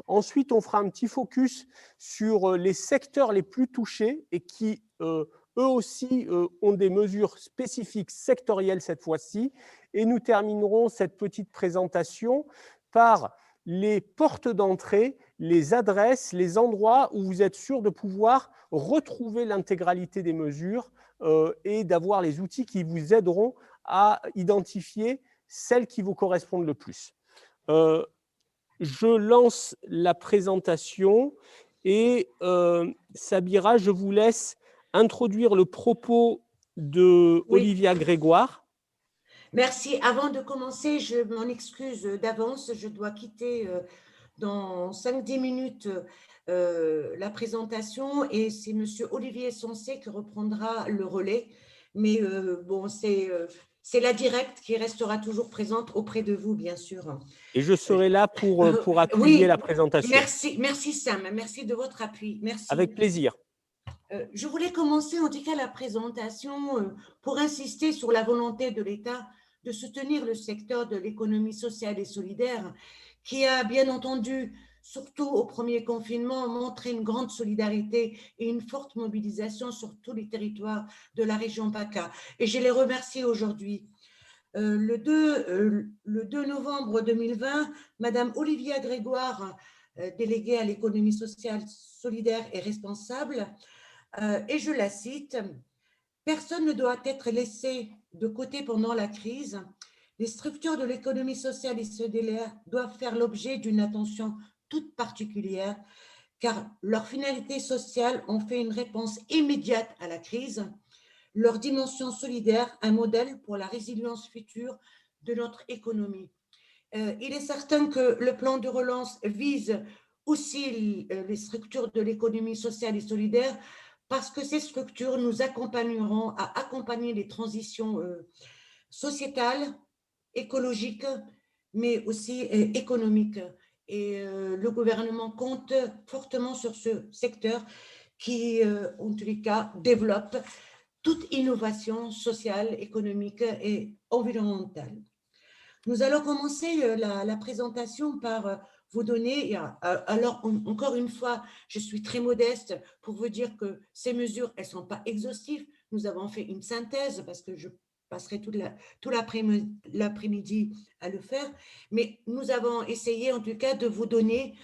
Ensuite, on fera un petit focus sur les secteurs les plus touchés et qui, eux aussi, ont des mesures spécifiques sectorielles cette fois-ci. Et nous terminerons cette petite présentation par les portes d'entrée, les adresses, les endroits où vous êtes sûr de pouvoir retrouver l'intégralité des mesures et d'avoir les outils qui vous aideront à identifier celles qui vous correspondent le plus. Je lance la présentation et Sabira, je vous laisse introduire le propos de Olivia Grégoire. Merci. Avant de commencer, je m'en excuse d'avance. Je dois quitter dans 5-10 minutes la présentation et c'est M. Olivier Sensé qui reprendra le relais. Mais bon, c'est c'est la directe qui restera toujours présente auprès de vous, bien sûr. Et je serai là pour appuyer Oui, la présentation. merci Sam, merci de votre appui. Merci. Avec plaisir. Je voulais commencer en tout cas la présentation pour insister sur la volonté de l'État de soutenir le secteur de l'économie sociale et solidaire qui a bien entendu, surtout au premier confinement, montré une grande solidarité et une forte mobilisation sur tous les territoires de la région PACA. Et je les remercie aujourd'hui. Le 2 novembre 2020, Madame Olivia Grégoire, déléguée à l'économie sociale, solidaire et responsable, et je la cite, « Personne ne doit être laissé de côté pendant la crise. Les structures de l'économie sociale et solidaire doivent faire l'objet d'une attention toute particulière, car leur finalité sociale ont fait une réponse immédiate à la crise. Leur dimension solidaire, un modèle pour la résilience future de notre économie. » Il est certain que le plan de relance vise aussi les structures de l'économie sociale et solidaire parce que ces structures nous accompagneront à accompagner les transitions sociétales, écologiques, mais aussi économiques. Et le gouvernement compte fortement sur ce secteur qui, en tous les cas, développe toute innovation sociale, économique et environnementale. Nous allons commencer la présentation par vous donner, alors encore une fois, je suis très modeste pour vous dire que ces mesures, elles ne sont pas exhaustives. Nous avons fait une synthèse parce que je passerai tout l'après-midi à le faire, mais nous avons essayé en tout cas de vous donner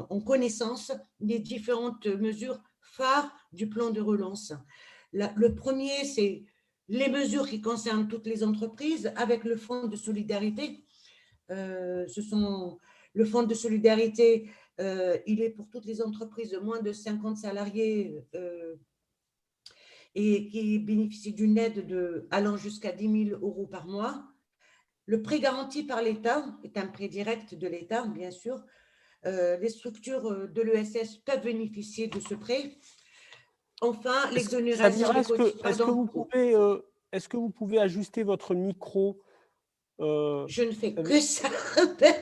en connaissance les différentes mesures phares du plan de relance. Le premier, c'est les mesures qui concernent toutes les entreprises avec le fonds de solidarité. Le fonds de solidarité, il est pour toutes les entreprises de moins de 50 salariés et qui bénéficient d'une aide allant jusqu'à 10 000 € par mois. Le prêt garanti par l'État est un prêt direct de l'État, bien sûr. Les structures de l'ESS peuvent bénéficier de ce prêt. Enfin, l'exonération des cotisations. Est-ce que vous pouvez ajuster votre micro? Je ne fais que ça.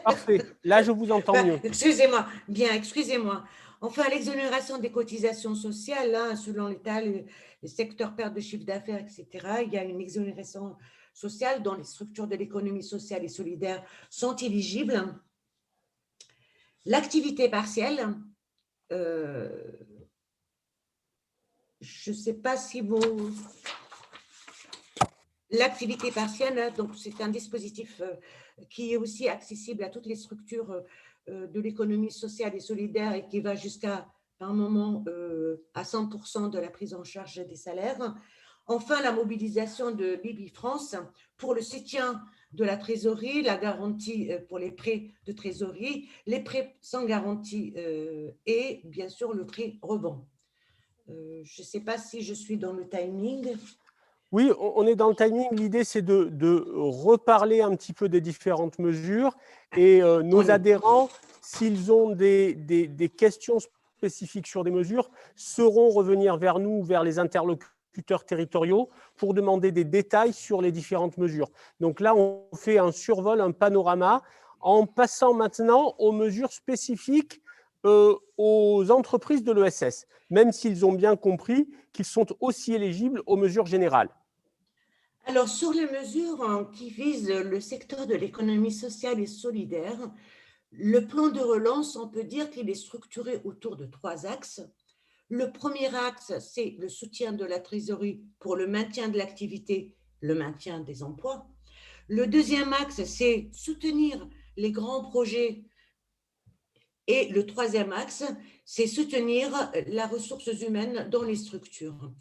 Parfait. Là, je vous entends mieux. Excusez-moi. Bien, excusez-moi. Enfin, l'exonération des cotisations sociales, là, selon l'État, les secteurs perte de chiffre d'affaires, etc., il y a une exonération sociale dont les structures de l'économie sociale et solidaire sont éligibles. L'activité partielle, je ne sais pas si vous… L'activité partielle, donc c'est un dispositif qui est aussi accessible à toutes les structures de l'économie sociale et solidaire et qui va jusqu'à, par moment, à 100% de la prise en charge des salaires. Enfin, la mobilisation de Bpifrance pour le soutien de la trésorerie, la garantie pour les prêts de trésorerie, les prêts sans garantie et bien sûr le prêt rebond. Je ne sais pas si je suis dans le timing. Oui, on est dans le timing. L'idée, c'est de reparler un petit peu des différentes mesures et nos adhérents, s'ils ont des questions spécifiques sur des mesures, sauront revenir vers nous, vers les interlocuteurs territoriaux pour demander des détails sur les différentes mesures. Donc là, on fait un survol, un panorama en passant maintenant aux mesures spécifiques aux entreprises de l'ESS, même s'ils ont bien compris qu'ils sont aussi éligibles aux mesures générales. Alors, sur les mesures qui visent le secteur de l'économie sociale et solidaire, le plan de relance, on peut dire qu'il est structuré autour de 3 axes. Le premier axe, c'est le soutien de la trésorerie pour le maintien de l'activité, le maintien des emplois. Le deuxième axe, c'est soutenir les grands projets. Et le troisième axe, c'est soutenir la ressource humaine dans les structures.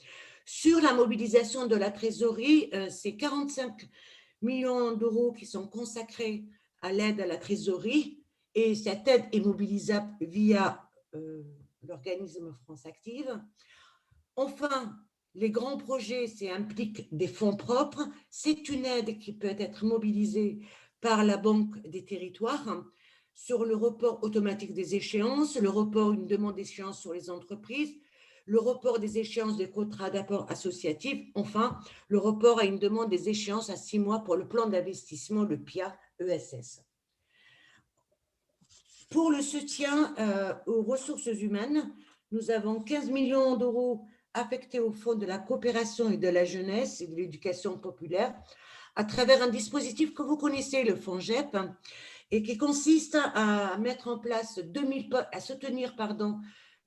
Sur la mobilisation de la trésorerie, c'est 45 millions d'euros qui sont consacrés à l'aide à la trésorerie et cette aide est mobilisable via l'organisme France Active. Enfin, les grands projets, ça implique des fonds propres. C'est une aide qui peut être mobilisée par la Banque des territoires sur le report automatique des échéances, le report d'une demande d'échéance sur les entreprises, le report des échéances des contrats d'apport associatifs, enfin, le report à une demande des échéances à 6 mois pour le plan d'investissement, le PIA-ESS. Pour le soutien aux ressources humaines, nous avons 15 millions d'euros affectés au Fonds de la coopération et de la jeunesse et de l'éducation populaire à travers un dispositif que vous connaissez, le FONGEP, et qui consiste à mettre en place à soutenir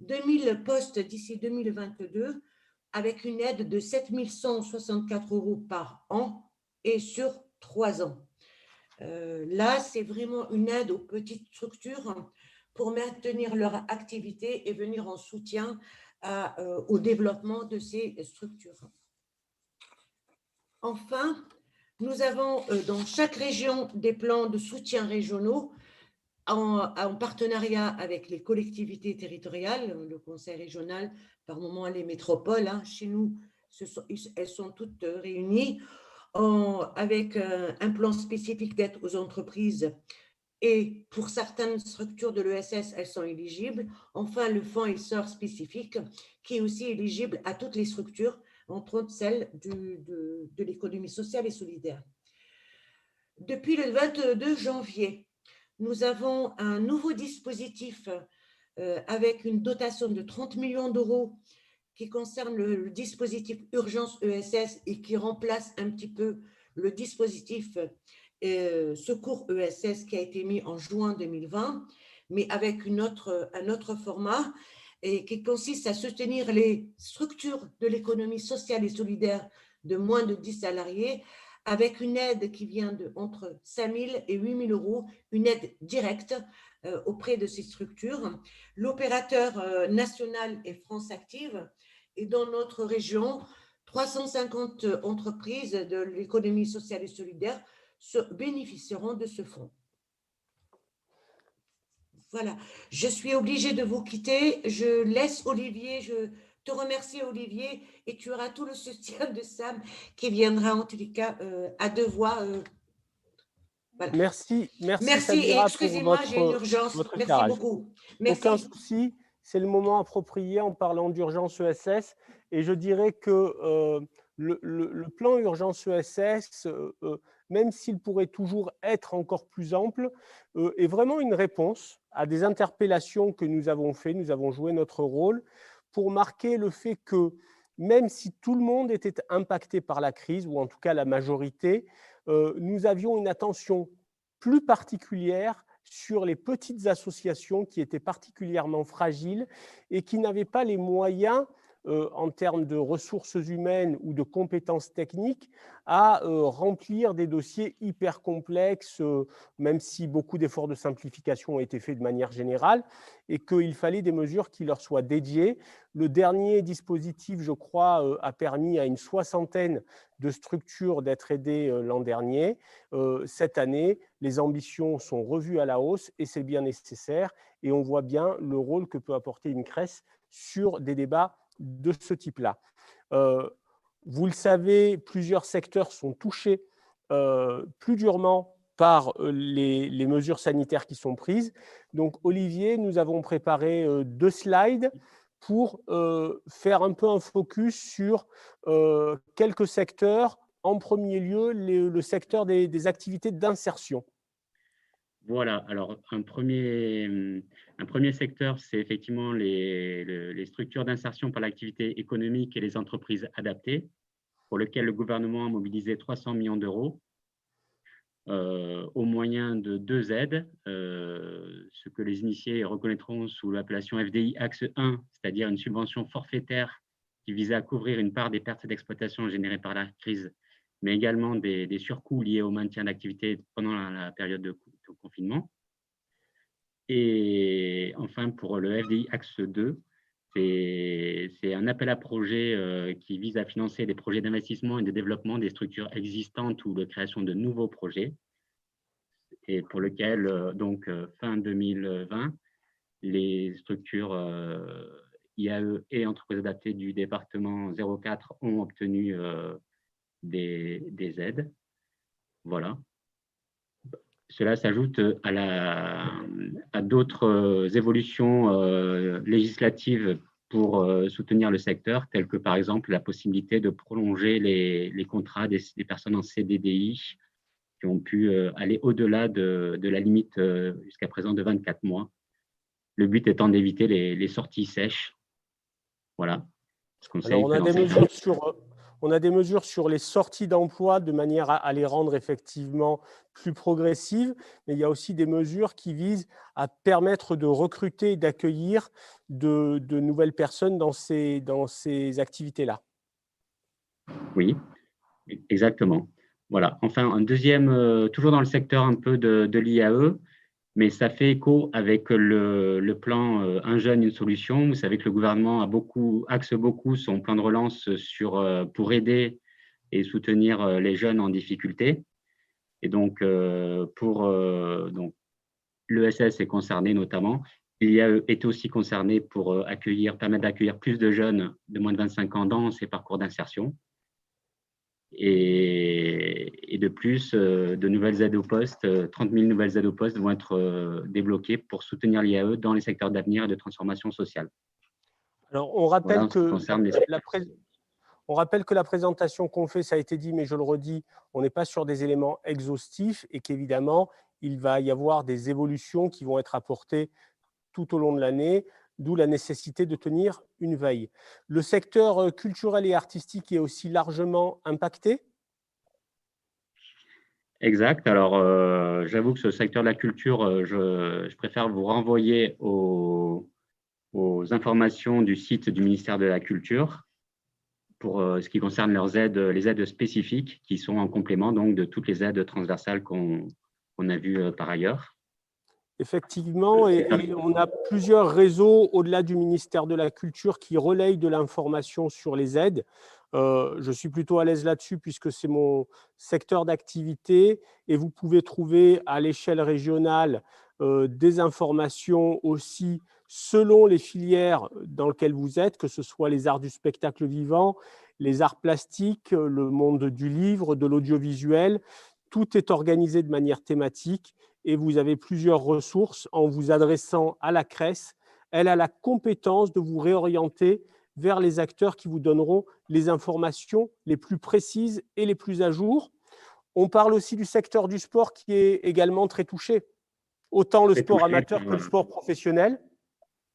2000 postes d'ici 2022 avec une aide de 7 164 euros par an et sur 3 ans. Là, c'est vraiment une aide aux petites structures pour maintenir leur activité et venir en soutien au développement de ces structures. Enfin, nous avons dans chaque région des plans de soutien régionaux en partenariat avec les collectivités territoriales, le conseil régional, par moment les métropoles. Hein, chez nous, elles sont toutes réunies avec un plan spécifique d'aide aux entreprises. Et pour certaines structures de l'ESS, elles sont éligibles. Enfin, le fonds essor spécifique qui est aussi éligible à toutes les structures, entre autres celles de l'économie sociale et solidaire. Depuis le 22 janvier, nous avons un nouveau dispositif avec une dotation de 30 millions d'euros qui concerne le dispositif Urgence ESS et qui remplace un petit peu le dispositif Secours ESS qui a été mis en juin 2020, mais avec un autre format et qui consiste à soutenir les structures de l'économie sociale et solidaire de moins de 10 salariés avec une aide qui vient de entre 5 000 et 8 000 euros, une aide directe auprès de ces structures. L'opérateur national est France Active et dans notre région, 350 entreprises de l'économie sociale et solidaire bénéficieront de ce fonds. Voilà, je suis obligée de vous quitter. Je laisse Olivier, je te remercie Olivier, et tu auras tout le soutien de Sam qui viendra en tous les cas à deux voix. Voilà. Merci et excusez-moi, j'ai une urgence. Merci beaucoup. Merci. Aucun souci, c'est le moment approprié en parlant d'urgence ESS. Et je dirais que le plan urgence ESS, même s'il pourrait toujours être encore plus ample, est vraiment une réponse à des interpellations que nous avons faites. Nous avons joué notre rôle pour marquer le fait que même si tout le monde était impacté par la crise, ou en tout cas la majorité, nous avions une attention plus particulière sur les petites associations qui étaient particulièrement fragiles et qui n'avaient pas les moyens en termes de ressources humaines ou de compétences techniques à remplir des dossiers hyper complexes, même si beaucoup d'efforts de simplification ont été faits de manière générale, et qu'il fallait des mesures qui leur soient dédiées. Le dernier dispositif, je crois, a permis à une 60aine de structures d'être aidées l'an dernier. Cette année, les ambitions sont revues à la hausse et c'est bien nécessaire. Et on voit bien le rôle que peut apporter une CRES sur des débats de ce type-là. Vous le savez, plusieurs secteurs sont touchés plus durement par les mesures sanitaires qui sont prises. Donc, Olivier, nous avons préparé 2 slides pour faire un peu un focus sur quelques secteurs. En premier lieu, le secteur des activités d'insertion. Voilà, alors un premier secteur, c'est effectivement les structures d'insertion par l'activité économique et les entreprises adaptées, pour lequel le gouvernement a mobilisé 300 millions d'euros au moyen de 2 aides, ce que les initiés reconnaîtront sous l'appellation FDI Axe 1, c'est-à-dire une subvention forfaitaire qui visait à couvrir une part des pertes d'exploitation générées par la crise, mais également des surcoûts liés au maintien d'activité pendant la période de confinement. Et enfin, pour le FDI Axe 2, c'est un appel à projet qui vise à financer des projets d'investissement et de développement des structures existantes ou de création de nouveaux projets. Et pour lequel, fin 2020, les structures IAE et entreprises adaptées du département 04 ont obtenu des aides. Voilà. Cela s'ajoute à d'autres évolutions législatives pour soutenir le secteur, telles que par exemple la possibilité de prolonger les contrats des personnes en CDDI qui ont pu aller au-delà de la limite jusqu'à présent de 24 mois. Le but étant d'éviter les sorties sèches. Voilà ce conseil. Alors, on a des mesures sur les sorties d'emploi de manière à les rendre effectivement plus progressives, mais il y a aussi des mesures qui visent à permettre de recruter et d'accueillir de nouvelles personnes dans ces activités-là. Oui, exactement. Voilà. Enfin, un deuxième, toujours dans le secteur un peu de l'IAE, mais ça fait écho avec le plan Un jeune, une solution. Vous savez que le gouvernement axe beaucoup son plan de relance pour aider et soutenir les jeunes en difficulté. Et donc, donc l'ESS est concerné notamment. L'IAE est aussi concerné pour permettre d'accueillir plus de jeunes de moins de 25 ans dans ces parcours d'insertion. Et de plus, de nouvelles aides au poste, 30 000 nouvelles aides au poste vont être débloquées pour soutenir l'IAE dans les secteurs d'avenir et de transformation sociale. Alors, on rappelle voilà, on rappelle que la présentation qu'on fait, ça a été dit, mais je le redis, on n'est pas sur des éléments exhaustifs et qu'évidemment, il va y avoir des évolutions qui vont être apportées tout au long de l'année, d'où la nécessité de tenir une veille. Le secteur culturel et artistique est aussi largement impacté. Exact. Alors, j'avoue que ce secteur de la culture, je préfère vous renvoyer aux informations du site du ministère de la Culture pour ce qui concerne les aides spécifiques qui sont en complément donc, de toutes les aides transversales qu'on a vues par ailleurs. Effectivement, et on a plusieurs réseaux au-delà du ministère de la Culture qui relayent de l'information sur les aides. Je suis plutôt à l'aise là-dessus puisque c'est mon secteur d'activité et vous pouvez trouver à l'échelle régionale des informations aussi selon les filières dans lesquelles vous êtes, que ce soit les arts du spectacle vivant, les arts plastiques, le monde du livre, de l'audiovisuel. Tout est organisé de manière thématique et vous avez plusieurs ressources en vous adressant à la CRES. Elle a la compétence de vous réorienter vers les acteurs qui vous donneront les informations les plus précises et les plus à jour. On parle aussi du secteur du sport qui est également très touché, autant le sport amateur que le sport professionnel.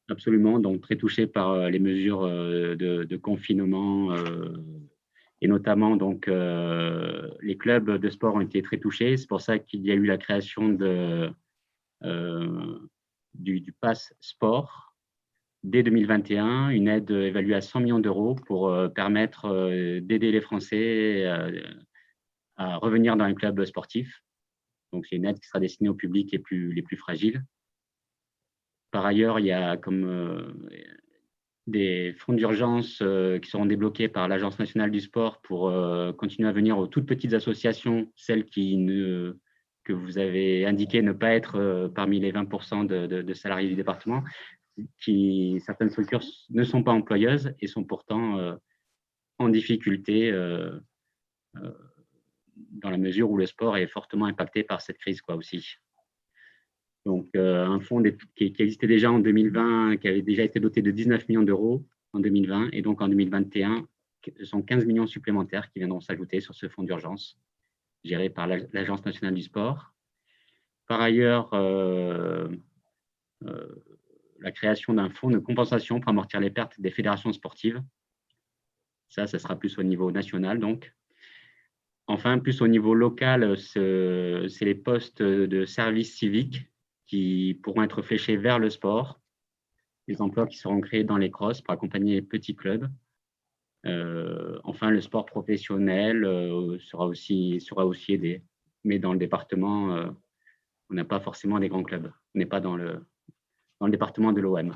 Absolument, donc très touché par les mesures de confinement et notamment donc les clubs de sport ont été très touchés. C'est pour ça qu'il y a eu la création du Pass Sport dès 2021, une aide évaluée à 100 millions d'euros pour permettre d'aider les Français à revenir dans les clubs sportifs. Donc, c'est une aide qui sera destinée au public les plus fragiles. Par ailleurs, il y a des fonds d'urgence qui seront débloqués par l'Agence nationale du sport pour continuer à venir aux toutes petites associations, celles que vous avez indiqué ne pas être parmi les 20% de salariés du département, certaines structures ne sont pas employeuses et sont pourtant en difficulté dans la mesure où le sport est fortement impacté par cette crise aussi. Donc, un fonds qui existait déjà en 2020, qui avait déjà été doté de 19 millions d'euros en 2020, et donc en 2021, ce sont 15 millions supplémentaires qui viendront s'ajouter sur ce fonds d'urgence, géré par l'Agence nationale du sport. Par ailleurs, la création d'un fonds de compensation pour amortir les pertes des fédérations sportives. Ça sera plus au niveau national, donc. Enfin, plus au niveau local, c'est les postes de service civique qui pourront être fléchés vers le sport, les emplois qui seront créés dans les crosses pour accompagner les petits clubs. Enfin, le sport professionnel sera aussi aidé, mais dans le département, on n'a pas forcément des grands clubs. On n'est pas dans le département de l'OM.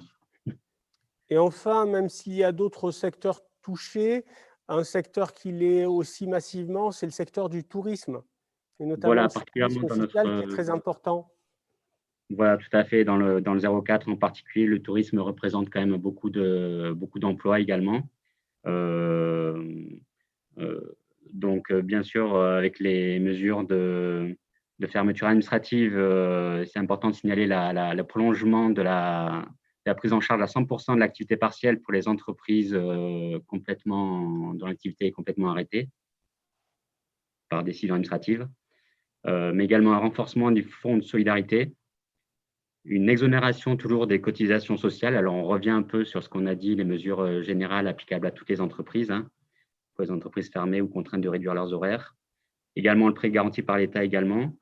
Et enfin, même s'il y a d'autres secteurs touchés, un secteur qui l'est aussi massivement, c'est le secteur du tourisme, et notamment particulièrement le tourisme fiscal qui est très important. Voilà, tout à fait. Dans le 04 en particulier, le tourisme représente quand même beaucoup d'emplois également. Donc, bien sûr, avec les mesures de fermeture administrative, c'est important de signaler le prolongement de la la prise en charge à 100% de l'activité partielle pour les entreprises dont l'activité est complètement arrêtée par décision administrative, mais également un renforcement du fonds de solidarité, une exonération toujours des cotisations sociales. Alors, on revient un peu sur ce qu'on a dit, les mesures générales applicables à toutes les entreprises, hein, pour les entreprises fermées ou contraintes de réduire leurs horaires. Également, le prêt garanti par l'État également.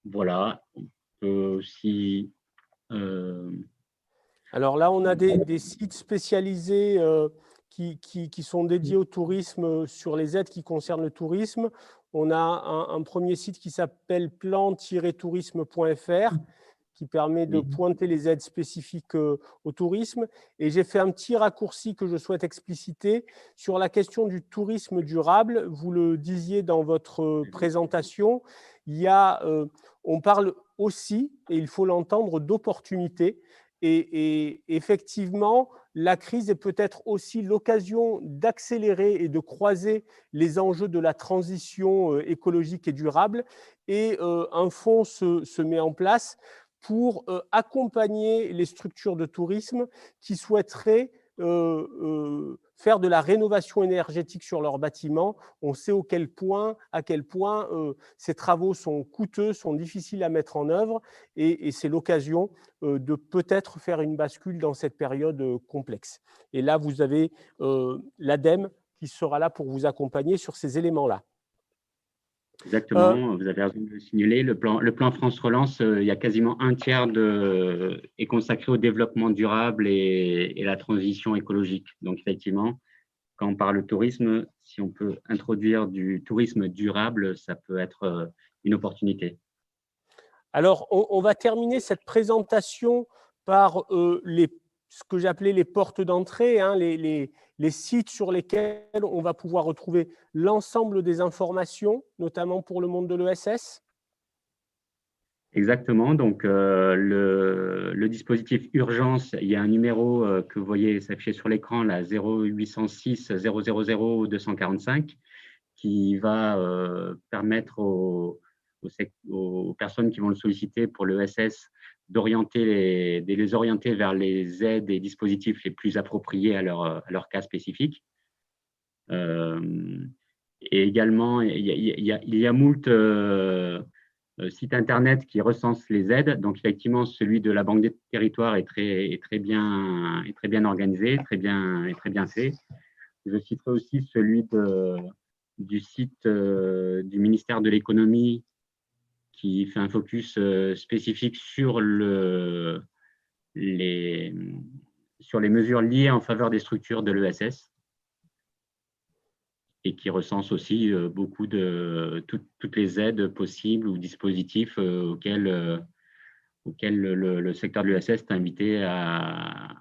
Voilà. On peut aussi… Alors là, on a des sites spécialisés qui sont dédiés au tourisme sur les aides qui concernent le tourisme. On a un premier site qui s'appelle plan-tourisme.fr qui permet de pointer les aides spécifiques au tourisme. Et j'ai fait un petit raccourci que je souhaite expliciter sur la question du tourisme durable. Vous le disiez dans votre présentation, on parle aussi, et il faut l'entendre, d'opportunités. Et effectivement, la crise est peut-être aussi l'occasion d'accélérer et de croiser les enjeux de la transition écologique et durable. Et un fonds se met en place pour accompagner les structures de tourisme qui souhaiteraient faire de la rénovation énergétique sur leurs bâtiments. On sait à quel point ces travaux sont coûteux, sont difficiles à mettre en œuvre, et c'est l'occasion de peut-être faire une bascule dans cette période complexe. Et là, vous avez l'ADEME qui sera là pour vous accompagner sur ces éléments-là. Exactement, vous avez raison de le signaler. Le plan France Relance, il y a quasiment un tiers est consacré au développement durable et la transition écologique. Donc, effectivement, quand on parle de tourisme, si on peut introduire du tourisme durable, ça peut être une opportunité. Alors, on va terminer cette présentation par ce que j'appelais les portes d'entrée, hein, les sites sur lesquels on va pouvoir retrouver l'ensemble des informations, notamment pour le monde de l'ESS. Exactement. Donc, le dispositif urgence, il y a un numéro que vous voyez s'afficher sur l'écran, là, 0806 000 245, qui va permettre aux personnes qui vont le solliciter pour l'ESS de les orienter vers les aides et dispositifs les plus appropriés à leur cas spécifique. Et également, il y a moult sites internet qui recensent les aides. Donc, effectivement, celui de la Banque des Territoires est très bien organisé, très bien fait. Je citerai aussi celui du site du ministère de l'économie qui fait un focus spécifique sur les mesures liées en faveur des structures de l'ESS et qui recense aussi beaucoup de toutes les aides possibles ou dispositifs auxquels le secteur de l'ESS est invité à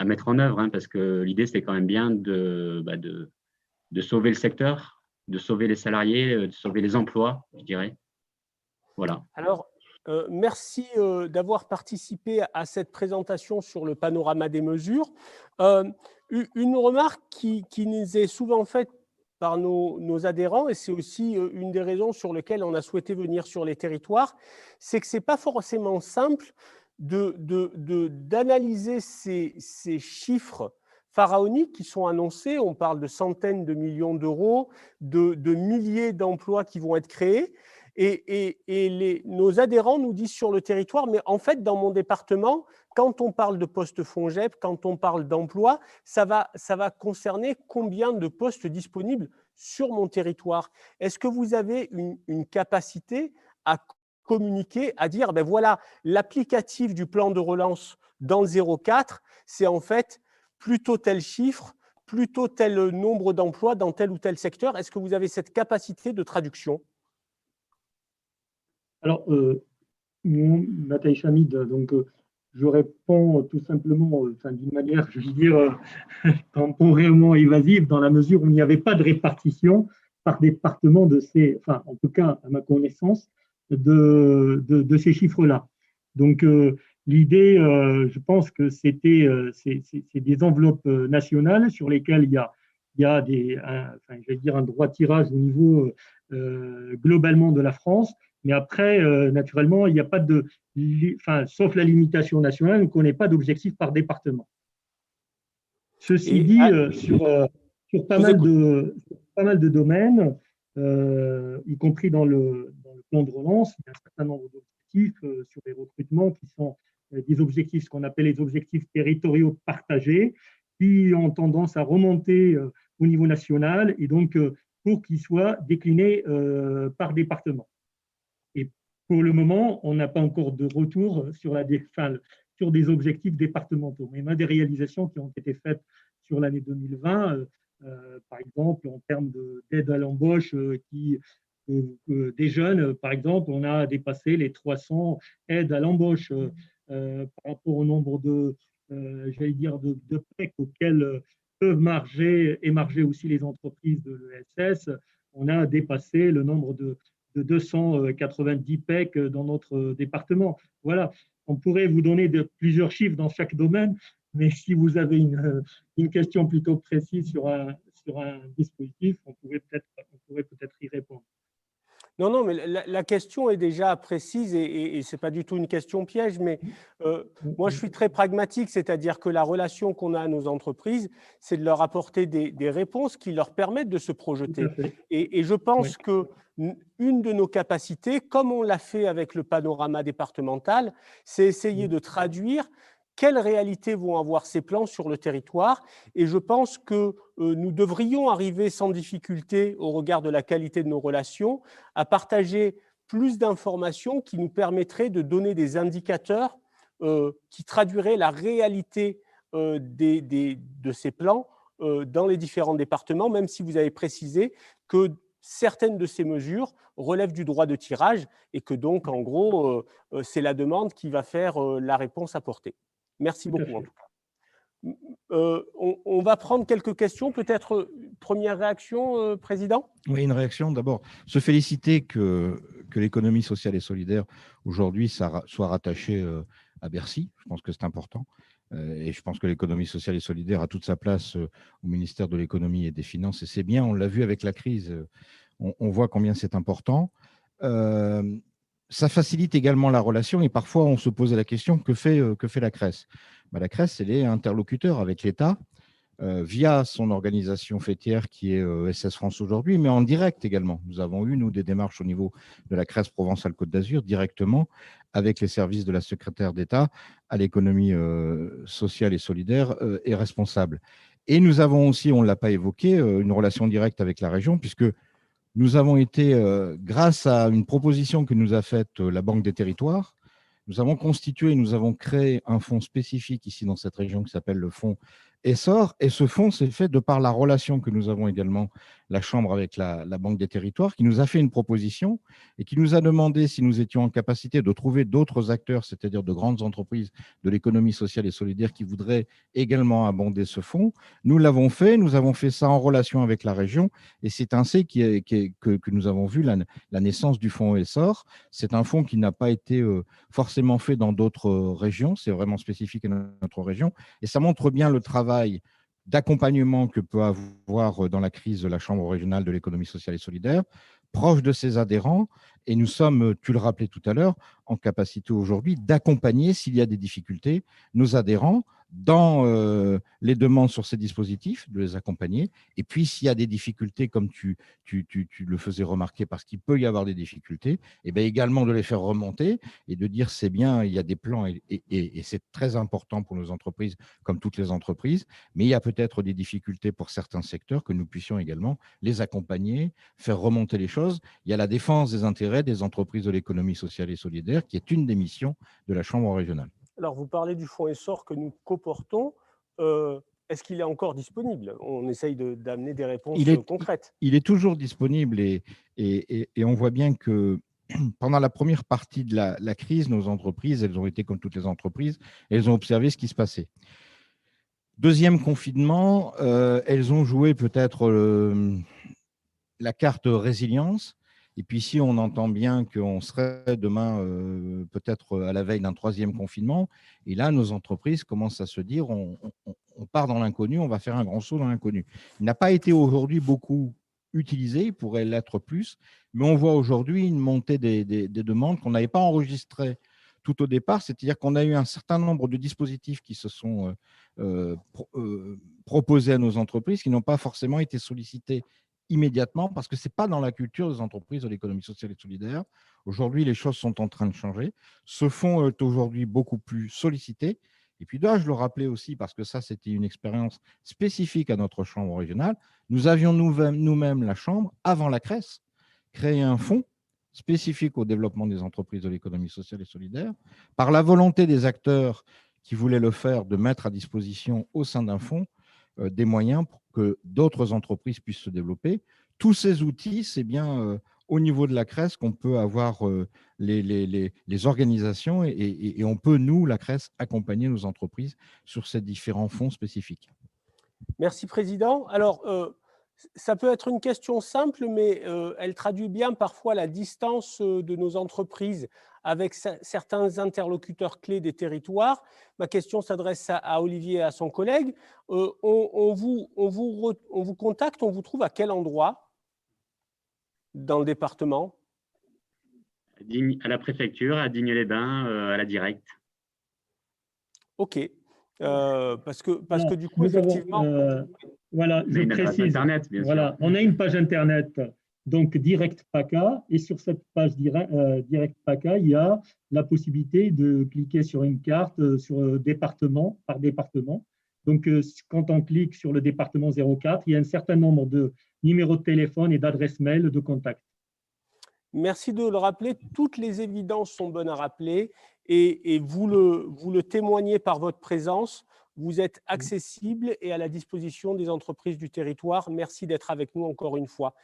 mettre en œuvre, hein, parce que l'idée, c'est quand même bien de sauver le secteur, de sauver les salariés, de sauver les emplois, je dirais. Voilà. Alors, merci d'avoir participé à cette présentation sur le panorama des mesures. Une remarque qui nous est souvent faite par nos adhérents, et c'est aussi une des raisons sur lesquelles on a souhaité venir sur les territoires, c'est que ce n'est pas forcément simple d'analyser ces chiffres pharaoniques qui sont annoncés. On parle de centaines de millions d'euros, de milliers d'emplois qui vont être créés. Et nos adhérents nous disent sur le territoire, mais en fait, dans mon département, quand on parle de postes FONGEP, quand on parle d'emploi, ça va concerner combien de postes disponibles sur mon territoire? Est-ce que vous avez une capacité à communiquer, à dire, ben voilà, l'applicatif du plan de relance dans le 04, c'est en fait plutôt tel chiffre, plutôt tel nombre d'emplois dans tel ou tel secteur? Est-ce que vous avez cette capacité de traduction? Alors, Nathalie Chamid, donc je réponds tout simplement d'une manière, je veux dire, temporairement évasive, dans la mesure où il n'y avait pas de répartition par département en tout cas à ma connaissance, de ces chiffres-là. Donc, l'idée, je pense que c'est des enveloppes nationales sur lesquelles il y a je vais dire un droit tirage au niveau globalement de la France. Mais après, naturellement, il n'y a pas de, sauf la limitation nationale, on ne connaît pas d'objectif par département. Ceci dit, sur pas mal de domaines, y compris dans le plan de relance, il y a un certain nombre d'objectifs sur les recrutements qui sont des objectifs, ce qu'on appelle les objectifs territoriaux partagés, qui ont tendance à remonter au niveau national et donc pour qu'ils soient déclinés par département. Et pour le moment, on n'a pas encore de retour sur des objectifs départementaux. Mais il y a des réalisations qui ont été faites sur l'année 2020, par exemple, en termes d'aide à l'embauche, des jeunes, par exemple, on a dépassé les 300 aides à l'embauche par rapport au nombre de PEC auxquels peuvent émarger aussi les entreprises de l'ESS. On a dépassé le nombre de 290 PEC dans notre département. Voilà, on pourrait vous donner plusieurs chiffres dans chaque domaine, mais si vous avez une question plutôt précise sur un dispositif, on pourrait peut-être y répondre. Non, non, mais la question est déjà précise et ce n'est pas du tout une question piège, mais moi, je suis très pragmatique, c'est-à-dire que la relation qu'on a à nos entreprises, c'est de leur apporter des réponses qui leur permettent de se projeter. Et je pense que une de nos capacités, comme on l'a fait avec le panorama départemental, c'est essayer de traduire quelles réalités vont avoir ces plans sur le territoire. Et je pense que nous devrions arriver sans difficulté, au regard de la qualité de nos relations, à partager plus d'informations qui nous permettraient de donner des indicateurs qui traduiraient la réalité de ces plans dans les différents départements, même si vous avez précisé que certaines de ces mesures relèvent du droit de tirage et que donc, en gros, c'est la demande qui va faire la réponse apportée. Merci beaucoup, en tout cas. On va prendre quelques questions. Peut-être première réaction, Président ? Oui, une réaction. D'abord, se féliciter que l'économie sociale et solidaire, aujourd'hui, soit rattachée à Bercy. Je pense que c'est important. Et je pense que l'économie sociale et solidaire a toute sa place au ministère de l'économie et des finances. Et c'est bien, on l'a vu avec la crise. On voit combien c'est important. Ça facilite également la relation et parfois on se pose la question, que fait la CRES ? La CRES, elle est interlocuteur avec l'État via son organisation fêtière qui est SS France aujourd'hui, mais en direct également. Nous avons eu, nous, des démarches au niveau de la CRES Provence-Alpes-Côte d'Azur directement avec les services de la secrétaire d'État à l'économie sociale et solidaire et responsable. Et nous avons aussi, on ne l'a pas évoqué, une relation directe avec la région puisque nous avons été, grâce à une proposition que nous a faite la Banque des Territoires, nous avons constitué, nous avons créé un fonds spécifique ici dans cette région qui s'appelle le fonds Essor. Et ce fonds s'est fait de par la relation que nous avons également, la Chambre avec la Banque des Territoires, qui nous a fait une proposition et qui nous a demandé si nous étions en capacité de trouver d'autres acteurs, c'est-à-dire de grandes entreprises de l'économie sociale et solidaire qui voudraient également abonder ce fonds. Nous l'avons fait, nous avons fait ça en relation avec la région et c'est ainsi que nous avons vu la naissance du fonds Essor. C'est un fonds qui n'a pas été forcément fait dans d'autres régions, c'est vraiment spécifique à notre région et ça montre bien le travail d'accompagnement que peut avoir dans la crise la Chambre régionale de l'économie sociale et solidaire, proche de ses adhérents. Et nous sommes, tu le rappelais tout à l'heure, en capacité aujourd'hui d'accompagner, s'il y a des difficultés, nos adhérents dans les demandes sur ces dispositifs, de les accompagner. Et puis, s'il y a des difficultés, comme tu le faisais remarquer, parce qu'il peut y avoir des difficultés, et bien également de les faire remonter et de dire c'est bien, il y a des plans et c'est très important pour nos entreprises, comme toutes les entreprises, mais il y a peut-être des difficultés pour certains secteurs que nous puissions également les accompagner, faire remonter les choses. Il y a la défense des intérêts des entreprises de l'économie sociale et solidaire, qui est une des missions de la Chambre régionale. Alors, vous parlez du fonds Essor que nous coportons. Est-ce qu'il est encore disponible ? On essaye d'amener des réponses concrètes. Il est toujours disponible et on voit bien que pendant la première partie de la crise, nos entreprises, elles ont été comme toutes les entreprises, elles ont observé ce qui se passait. Deuxième confinement, elles ont joué peut-être la carte résilience. Et puis si on entend bien qu'on serait demain peut-être à la veille d'un troisième confinement, et là, nos entreprises commencent à se dire on part dans l'inconnu, on va faire un grand saut dans l'inconnu. Il n'a pas été aujourd'hui beaucoup utilisé, il pourrait l'être plus, mais on voit aujourd'hui une montée des demandes qu'on n'avait pas enregistrées tout au départ, c'est-à-dire qu'on a eu un certain nombre de dispositifs qui se sont proposés à nos entreprises, qui n'ont pas forcément été sollicités immédiatement, parce que ce n'est pas dans la culture des entreprises de l'économie sociale et solidaire. Aujourd'hui, les choses sont en train de changer. Ce fonds est aujourd'hui beaucoup plus sollicité. Et puis, dois-je le rappeler aussi, parce que ça, c'était une expérience spécifique à notre chambre régionale, nous avions nous-mêmes, la chambre, avant la CRES, créé un fonds spécifique au développement des entreprises de l'économie sociale et solidaire, par la volonté des acteurs qui voulaient le faire, de mettre à disposition au sein d'un fonds des moyens pour que d'autres entreprises puissent se développer. Tous ces outils, c'est bien au niveau de la CRES qu'on peut avoir les organisations et on peut, nous, la CRES, accompagner nos entreprises sur ces différents fonds spécifiques. Merci, Président. Alors, ça peut être une question simple, mais elle traduit bien parfois la distance de nos entreprises avec certains interlocuteurs clés des territoires. Ma question s'adresse à Olivier et à son collègue. On vous contacte, on vous trouve à quel endroit dans le département? À la préfecture, à Digne-les-Bains, à la directe. OK. Parce que du coup, effectivement… Voilà, je précise. Internet, bien voilà, sûr. on a une page Internet, donc Direct PACA, et sur cette page Direct PACA, il y a la possibilité de cliquer sur une carte sur département par département. Donc, quand on clique sur le département 04, il y a un certain nombre de numéros de téléphone et d'adresses mail de contact. Merci de le rappeler. Toutes les évidences sont bonnes à rappeler et vous le témoignez par votre présence. Vous êtes accessible et à la disposition des entreprises du territoire. Merci d'être avec nous encore une fois.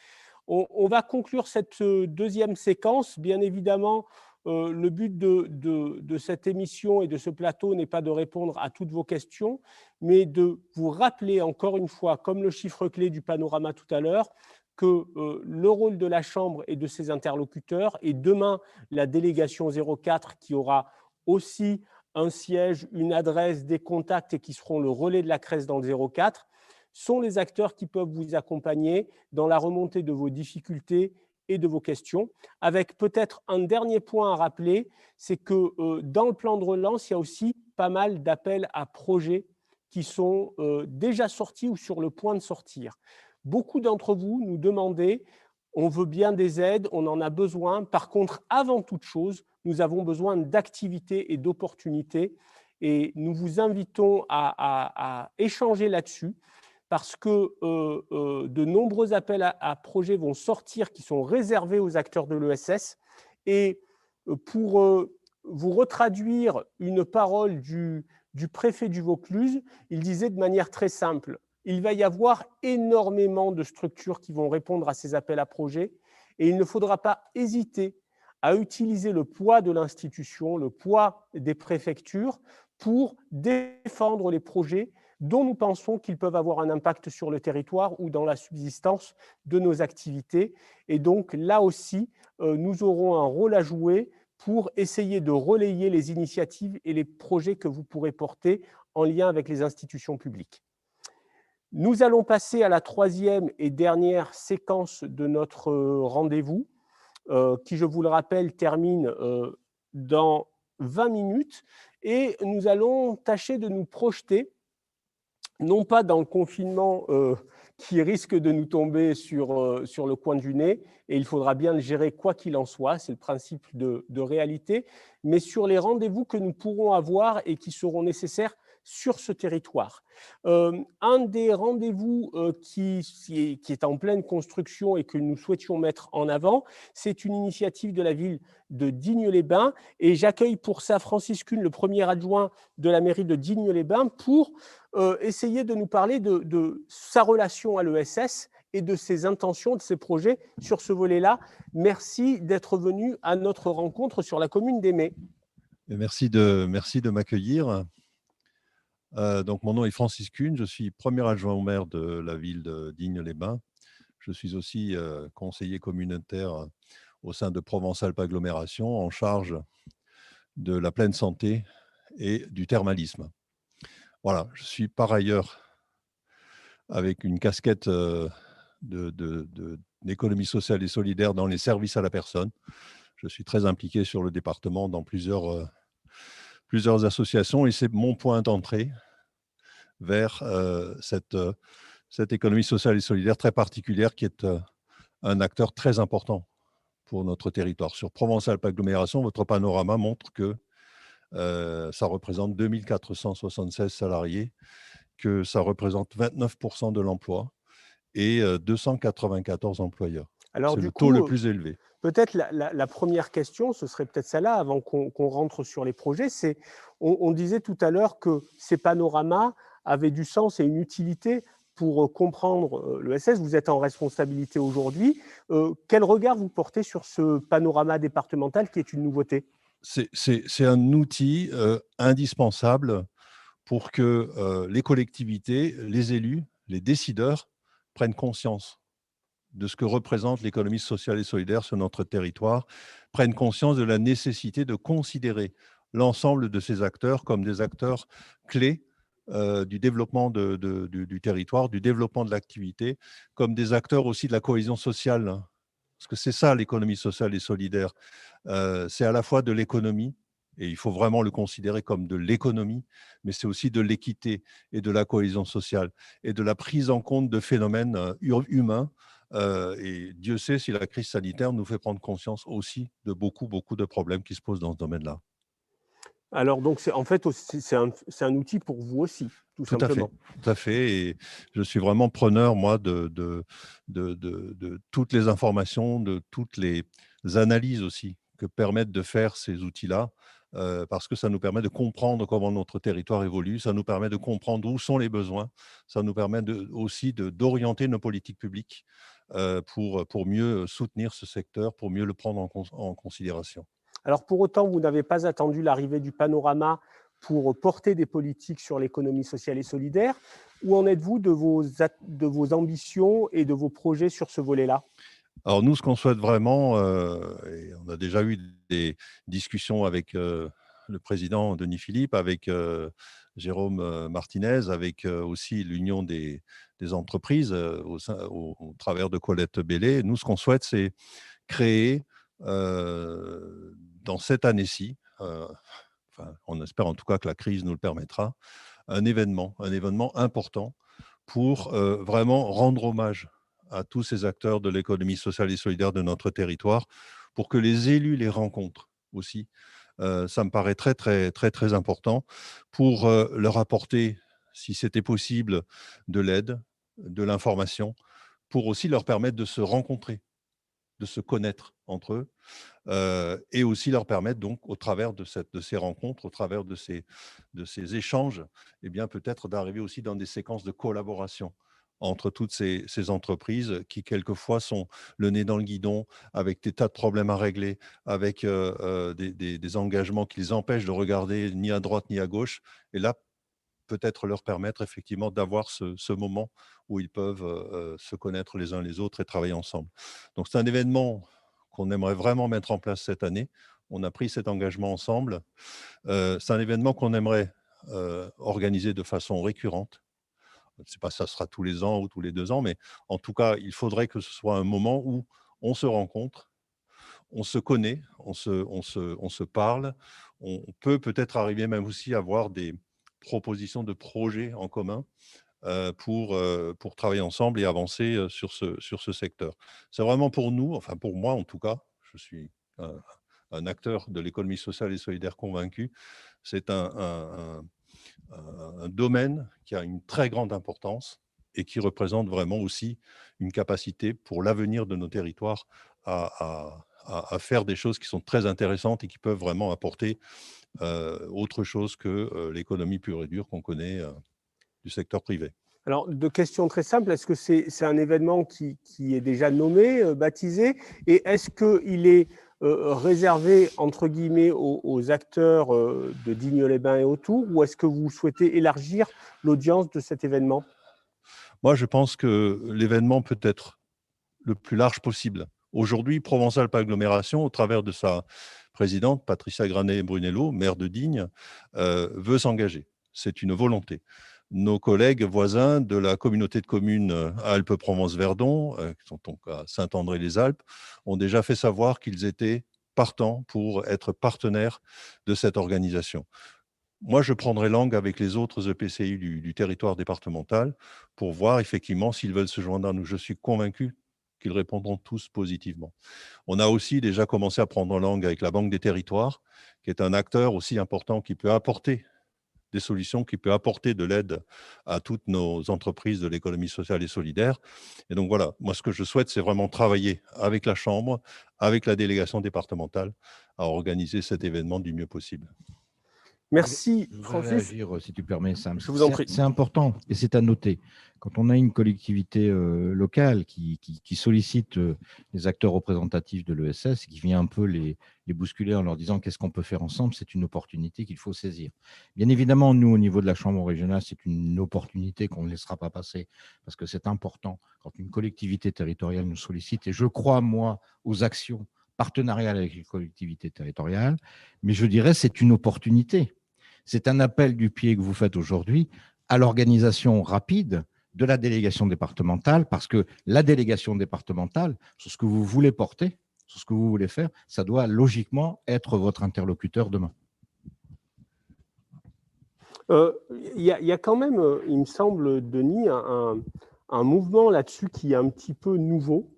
On va conclure cette deuxième séquence. Bien évidemment, le but de cette émission et de ce plateau n'est pas de répondre à toutes vos questions, mais de vous rappeler encore une fois, comme le chiffre clé du panorama tout à l'heure, que le rôle de la Chambre et de ses interlocuteurs, et demain la délégation 04 qui aura aussi un siège, une adresse, des contacts et qui seront le relais de la CRES dans le 04, sont les acteurs qui peuvent vous accompagner dans la remontée de vos difficultés et de vos questions. Avec peut-être un dernier point à rappeler, c'est que dans le plan de relance, il y a aussi pas mal d'appels à projets qui sont déjà sortis ou sur le point de sortir. Beaucoup d'entre vous nous demandez, on veut bien des aides, on en a besoin. Par contre, avant toute chose, nous avons besoin d'activités et d'opportunités. Et nous vous invitons à échanger là-dessus parce que de nombreux appels à projets vont sortir qui sont réservés aux acteurs de l'ESS. Et pour vous retraduire une parole du préfet du Vaucluse, il disait de manière très simple: il va y avoir énormément de structures qui vont répondre à ces appels à projets et il ne faudra pas hésiter à utiliser le poids de l'institution, le poids des préfectures pour défendre les projets dont nous pensons qu'ils peuvent avoir un impact sur le territoire ou dans la subsistance de nos activités. Et donc là aussi, nous aurons un rôle à jouer pour essayer de relayer les initiatives et les projets que vous pourrez porter en lien avec les institutions publiques. Nous allons passer à la troisième et dernière séquence de notre rendez-vous, qui, je vous le rappelle, termine dans 20 minutes. Et nous allons tâcher de nous projeter, non pas dans le confinement qui risque de nous tomber sur le coin du nez, et il faudra bien le gérer quoi qu'il en soit, c'est le principe de réalité, mais sur les rendez-vous que nous pourrons avoir et qui seront nécessaires sur ce territoire. Un des rendez-vous qui est en pleine construction et que nous souhaitions mettre en avant, c'est une initiative de la ville de Digne-les-Bains, et j'accueille pour ça Francis Kuhn, le premier adjoint de la mairie de Digne-les-Bains, pour essayer de nous parler de sa relation à l'ESS et de ses intentions, de ses projets sur ce volet-là. Merci d'être venu à notre rencontre sur la commune d'Aimé. Merci de m'accueillir. Donc, mon nom est Francis Kuhn, je suis premier adjoint au maire de la ville de Digne-les-Bains. Je suis aussi conseiller communautaire au sein de Provence-Alpes Agglomération en charge de la pleine santé et du thermalisme. Voilà, je suis par ailleurs avec une casquette d'économie sociale et solidaire dans les services à la personne. Je suis très impliqué sur le département dans plusieurs associations et c'est mon point d'entrée vers cette économie sociale et solidaire très particulière qui est un acteur très important pour notre territoire. Sur Provence-Alpes-Agglomération, votre panorama montre que ça représente 2476 salariés, que ça représente 29% de l'emploi et 294 employeurs. Alors, c'est du le coup, taux le plus élevé. Peut-être la première question, ce serait peut-être celle-là, avant qu'on rentre sur les projets, c'est, on disait tout à l'heure que ces panoramas avaient du sens et une utilité pour comprendre l'ESS. Vous êtes en responsabilité aujourd'hui. Quel regard vous portez sur ce panorama départemental qui est une nouveauté? C'est un outil indispensable pour que les collectivités, les élus, les décideurs prennent conscience de ce que représente l'économie sociale et solidaire sur notre territoire, prennent conscience de la nécessité de considérer l'ensemble de ces acteurs comme des acteurs clés du développement du territoire, du développement de l'activité, comme des acteurs aussi de la cohésion sociale. Parce que c'est ça l'économie sociale et solidaire. C'est à la fois de l'économie, et il faut vraiment le considérer comme de l'économie, mais c'est aussi de l'équité et de la cohésion sociale et de la prise en compte de phénomènes humains. Et Dieu sait si la crise sanitaire nous fait prendre conscience aussi de beaucoup de problèmes qui se posent dans ce domaine-là. Alors, donc, en fait, c'est un outil pour vous aussi, tout simplement. Tout à fait. Et je suis vraiment preneur, moi, de toutes les informations, de toutes les analyses aussi que permettent de faire ces outils-là, parce que ça nous permet de comprendre comment notre territoire évolue, ça nous permet de comprendre où sont les besoins, ça nous permet aussi d'orienter nos politiques publiques pour mieux soutenir ce secteur, pour mieux le prendre en considération. Alors, pour autant, vous n'avez pas attendu l'arrivée du panorama pour porter des politiques sur l'économie sociale et solidaire. Où en êtes-vous de vos ambitions et de vos projets sur ce volet-là? Alors nous, ce qu'on souhaite vraiment, et on a déjà eu des discussions avec le président Denis Philippe, avec Jérôme Martinez, avec aussi l'Union des entreprises au travers de Colette Bellé. Nous, ce qu'on souhaite, c'est créer dans cette année-ci, on espère en tout cas que la crise nous le permettra, un événement important pour vraiment rendre hommage à tous ces acteurs de l'économie sociale et solidaire de notre territoire, pour que les élus les rencontrent aussi. Ça me paraît très important pour leur apporter, si c'était possible, de l'aide, de l'information, pour aussi leur permettre de se rencontrer, de se connaître entre eux, et aussi leur permettre donc au travers de ces rencontres, au travers de ces échanges, eh bien peut-être d'arriver aussi dans des séquences de collaboration entre toutes ces entreprises qui quelquefois sont le nez dans le guidon, avec des tas de problèmes à régler, avec des engagements qui les empêchent de regarder ni à droite ni à gauche. Et là, peut-être leur permettre effectivement d'avoir ce moment où ils peuvent se connaître les uns les autres et travailler ensemble. Donc c'est un événement qu'on aimerait vraiment mettre en place cette année. On a pris cet engagement ensemble. C'est un événement qu'on aimerait organiser de façon récurrente. Je ne sais pas si ça sera tous les ans ou tous les 2 ans, mais en tout cas, il faudrait que ce soit un moment où on se rencontre, on se connaît, on se parle. On peut peut-être arriver même aussi à avoir des propositions de projets en commun pour travailler ensemble et avancer sur ce secteur. C'est vraiment pour nous, enfin pour moi en tout cas, je suis un acteur de l'économie sociale et solidaire convaincu, c'est un domaine qui a une très grande importance et qui représente vraiment aussi une capacité pour l'avenir de nos territoires à faire des choses qui sont très intéressantes et qui peuvent vraiment apporter autre chose que l'économie pure et dure qu'on connaît du secteur privé. Alors, deux questions très simples. Est-ce que c'est un événement qui est déjà nommé, baptisé? Et est-ce qu'il est réservé, entre guillemets, aux acteurs de Digne-les-Bains et autour, ou est-ce que vous souhaitez élargir l'audience de cet événement? Moi, je pense que l'événement peut être le plus large possible. Aujourd'hui, Provence-Alpes-Agglomération, au travers de sa présidente, Patricia Granet-Brunello, maire de Digne, veut s'engager. C'est une volonté. nos collègues voisins de la communauté de communes Alpes-Provence-Verdon, qui sont donc à Saint-André-les-Alpes, ont déjà fait savoir qu'ils étaient partants pour être partenaires de cette organisation. Moi, je prendrai langue avec les autres EPCI du territoire départemental pour voir effectivement s'ils veulent se joindre à nous. Je suis convaincu qu'ils répondront tous positivement. On a aussi déjà commencé à prendre langue avec la Banque des territoires, qui est un acteur aussi important qui peut apporter des solutions, qui peut apporter de l'aide à toutes nos entreprises de l'économie sociale et solidaire. Et donc voilà, moi ce que je souhaite, c'est vraiment travailler avec la Chambre, avec la délégation départementale, à organiser cet événement du mieux possible. Merci, Je voudrais Francis. réagir, si tu permets, Sam. Je vous en prie. C'est important et c'est à noter. Quand on a une collectivité locale qui sollicite les acteurs représentatifs de l'ESS et qui vient un peu les bousculer en leur disant qu'est-ce qu'on peut faire ensemble, c'est une opportunité qu'il faut saisir. Bien évidemment, nous, au niveau de la Chambre régionale, c'est une opportunité qu'on ne laissera pas passer parce que c'est important quand une collectivité territoriale nous sollicite. Et je crois, moi, aux actions partenariales avec les collectivités territoriales, mais je dirais c'est une opportunité. C'est un appel du pied que vous faites aujourd'hui à l'organisation rapide de la délégation départementale, parce que la délégation départementale, sur ce que vous voulez porter, sur ce que vous voulez faire, ça doit logiquement être votre interlocuteur demain. Il y a quand même, il me semble, Denis, un mouvement là-dessus qui est un petit peu nouveau.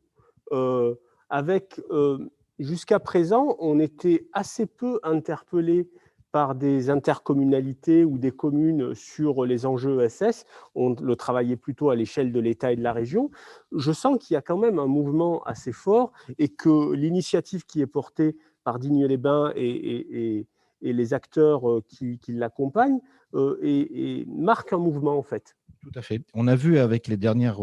Jusqu'à présent, on était assez peu interpellé par des intercommunalités ou des communes sur les enjeux ESS. On le travaillait plutôt à l'échelle de l'État et de la région. Je sens qu'il y a quand même un mouvement assez fort et que l'initiative qui est portée par Digne-les-Bains et les acteurs qui l'accompagnent marque un mouvement, en fait. Tout à fait. On a vu avec les dernières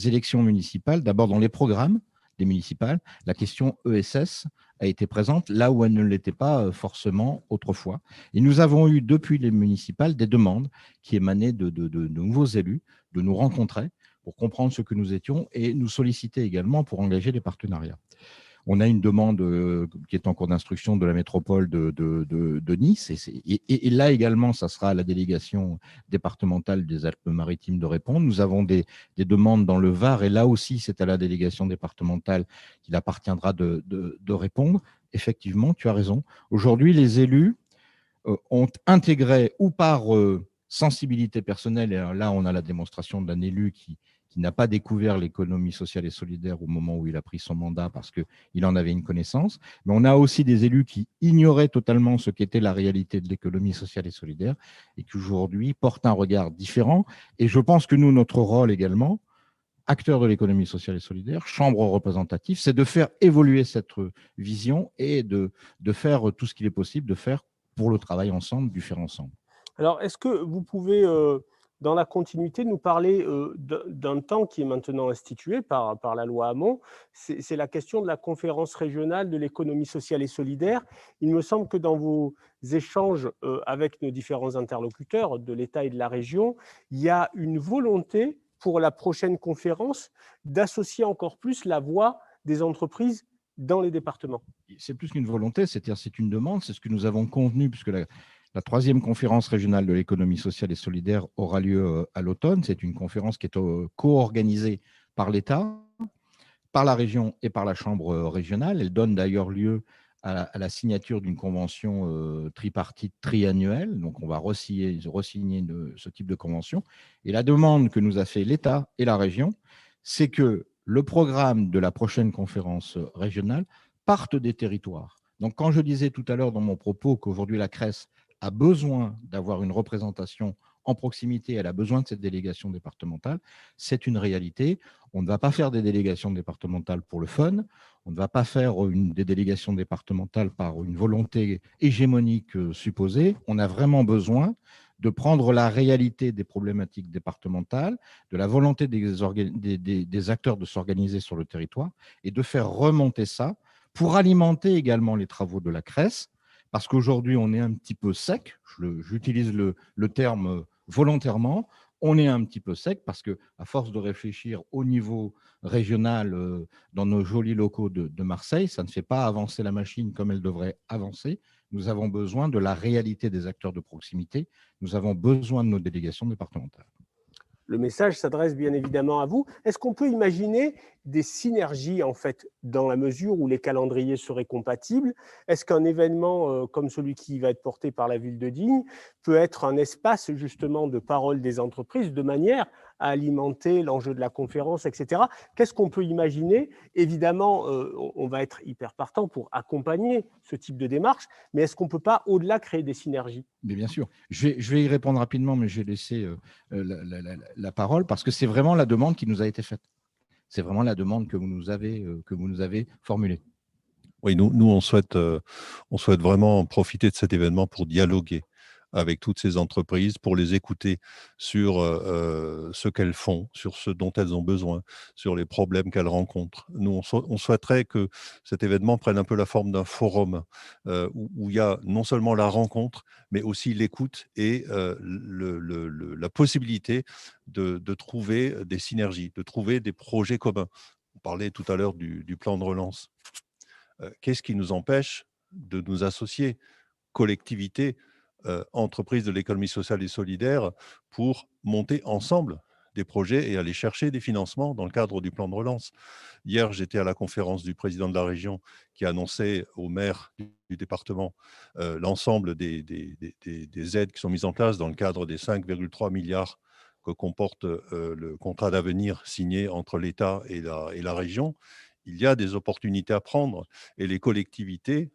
élections municipales, d'abord dans les programmes des municipales, la question ESS a été présente là où elle ne l'était pas forcément autrefois. Et nous avons eu depuis les municipales des demandes qui émanaient de nouveaux élus, de nous rencontrer pour comprendre ce que nous étions et nous solliciter également pour engager des partenariats. On a une demande qui est en cours d'instruction de la métropole de Nice. Et là également, ça sera à la délégation départementale des Alpes-Maritimes de répondre. Nous avons des demandes dans le Var. Et là aussi, c'est à la délégation départementale qu'il appartiendra de répondre. Effectivement, tu as raison. Aujourd'hui, les élus ont intégré ou par sensibilité personnelle, et là, on a la démonstration d'un élu qui n'a pas découvert l'économie sociale et solidaire au moment où il a pris son mandat parce qu'il en avait une connaissance. Mais on a aussi des élus qui ignoraient totalement ce qu'était la réalité de l'économie sociale et solidaire et qui aujourd'hui portent un regard différent. Et je pense que nous, notre rôle également, acteurs de l'économie sociale et solidaire, chambre représentative, c'est de faire évoluer cette vision et de faire tout ce qu'il est possible de faire pour le travail ensemble, du faire ensemble. Alors, est-ce que vous pouvez, dans la continuité, nous parler d'un temps qui est maintenant institué par la loi Hamon? C'est la question de la conférence régionale de l'économie sociale et solidaire. Il me semble que dans vos échanges avec nos différents interlocuteurs de l'État et de la région, il y a une volonté pour la prochaine conférence d'associer encore plus la voix des entreprises dans les départements. C'est plus qu'une volonté, c'est-à-dire c'est une demande, c'est ce que nous avons convenu, puisque la troisième conférence régionale de l'économie sociale et solidaire aura lieu à l'automne. C'est une conférence qui est co-organisée par l'État, par la région et par la Chambre régionale. Elle donne d'ailleurs lieu à la signature d'une convention tripartite triannuelle. Donc, on va re-signer ce type de convention. Et la demande que nous a fait l'État et la région, c'est que le programme de la prochaine conférence régionale parte des territoires. Donc, quand je disais tout à l'heure dans mon propos qu'aujourd'hui la CRES a besoin d'avoir une représentation en proximité, elle a besoin de cette délégation départementale, c'est une réalité. On ne va pas faire des délégations départementales pour le fun, on ne va pas faire des délégations départementales par une volonté hégémonique supposée. On a vraiment besoin de prendre la réalité des problématiques départementales, de la volonté des acteurs de s'organiser sur le territoire et de faire remonter ça pour alimenter également les travaux de la CRES, parce qu'aujourd'hui, on est un petit peu sec, j'utilise le terme volontairement, on est un petit peu sec parce qu'à force de réfléchir au niveau régional dans nos jolis locaux de Marseille, ça ne fait pas avancer la machine comme elle devrait avancer. Nous avons besoin de la réalité des acteurs de proximité. Nous avons besoin de nos délégations départementales. Le message s'adresse bien évidemment à vous. Est-ce qu'on peut imaginer des synergies, en fait, dans la mesure où les calendriers seraient compatibles? Est-ce qu'un événement comme celui qui va être porté par la ville de Digne peut être un espace justement de parole des entreprises de manière à alimenter l'enjeu de la conférence, etc. Qu'est-ce qu'on peut imaginer? Évidemment, on va être hyper partant pour accompagner ce type de démarche, mais est-ce qu'on ne peut pas, au-delà, créer des synergies? Mais bien sûr. Je vais y répondre rapidement, mais je vais laisser la parole parce que c'est vraiment la demande qui nous a été faite. C'est vraiment la demande que vous nous avez formulée. Oui, nous on souhaite vraiment profiter de cet événement pour dialoguer avec toutes ces entreprises, pour les écouter sur ce qu'elles font, sur ce dont elles ont besoin, sur les problèmes qu'elles rencontrent. Nous, on souhaiterait que cet événement prenne un peu la forme d'un forum où il y a non seulement la rencontre, mais aussi l'écoute et la possibilité de trouver des synergies, de trouver des projets communs. On parlait tout à l'heure du plan de relance. Qu'est-ce qui nous empêche de nous associer, collectivités, entreprises de l'économie sociale et solidaire, pour monter ensemble des projets et aller chercher des financements dans le cadre du plan de relance? Hier, j'étais à la conférence du président de la région qui annonçait aux maires du département l'ensemble des aides qui sont mises en place dans le cadre des 5,3 milliards que comporte le contrat d'avenir signé entre l'État et la région. Il y a des opportunités à prendre et les collectivités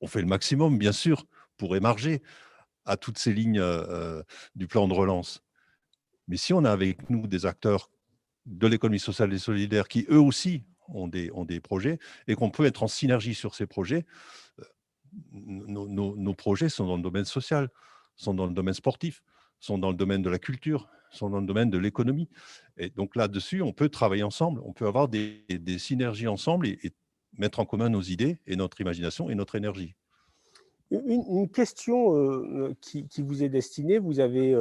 ont fait le maximum, bien sûr, pour émarger à toutes ces lignes du plan de relance. Mais si on a avec nous des acteurs de l'économie sociale et solidaire qui, eux aussi, ont des projets et qu'on peut être en synergie sur ces projets, nos projets sont dans le domaine social, sont dans le domaine sportif, sont dans le domaine de la culture, sont dans le domaine de l'économie. Et donc là-dessus, on peut travailler ensemble, on peut avoir des synergies ensemble et mettre en commun nos idées et notre imagination et notre énergie. Une question qui vous est destinée, vous avez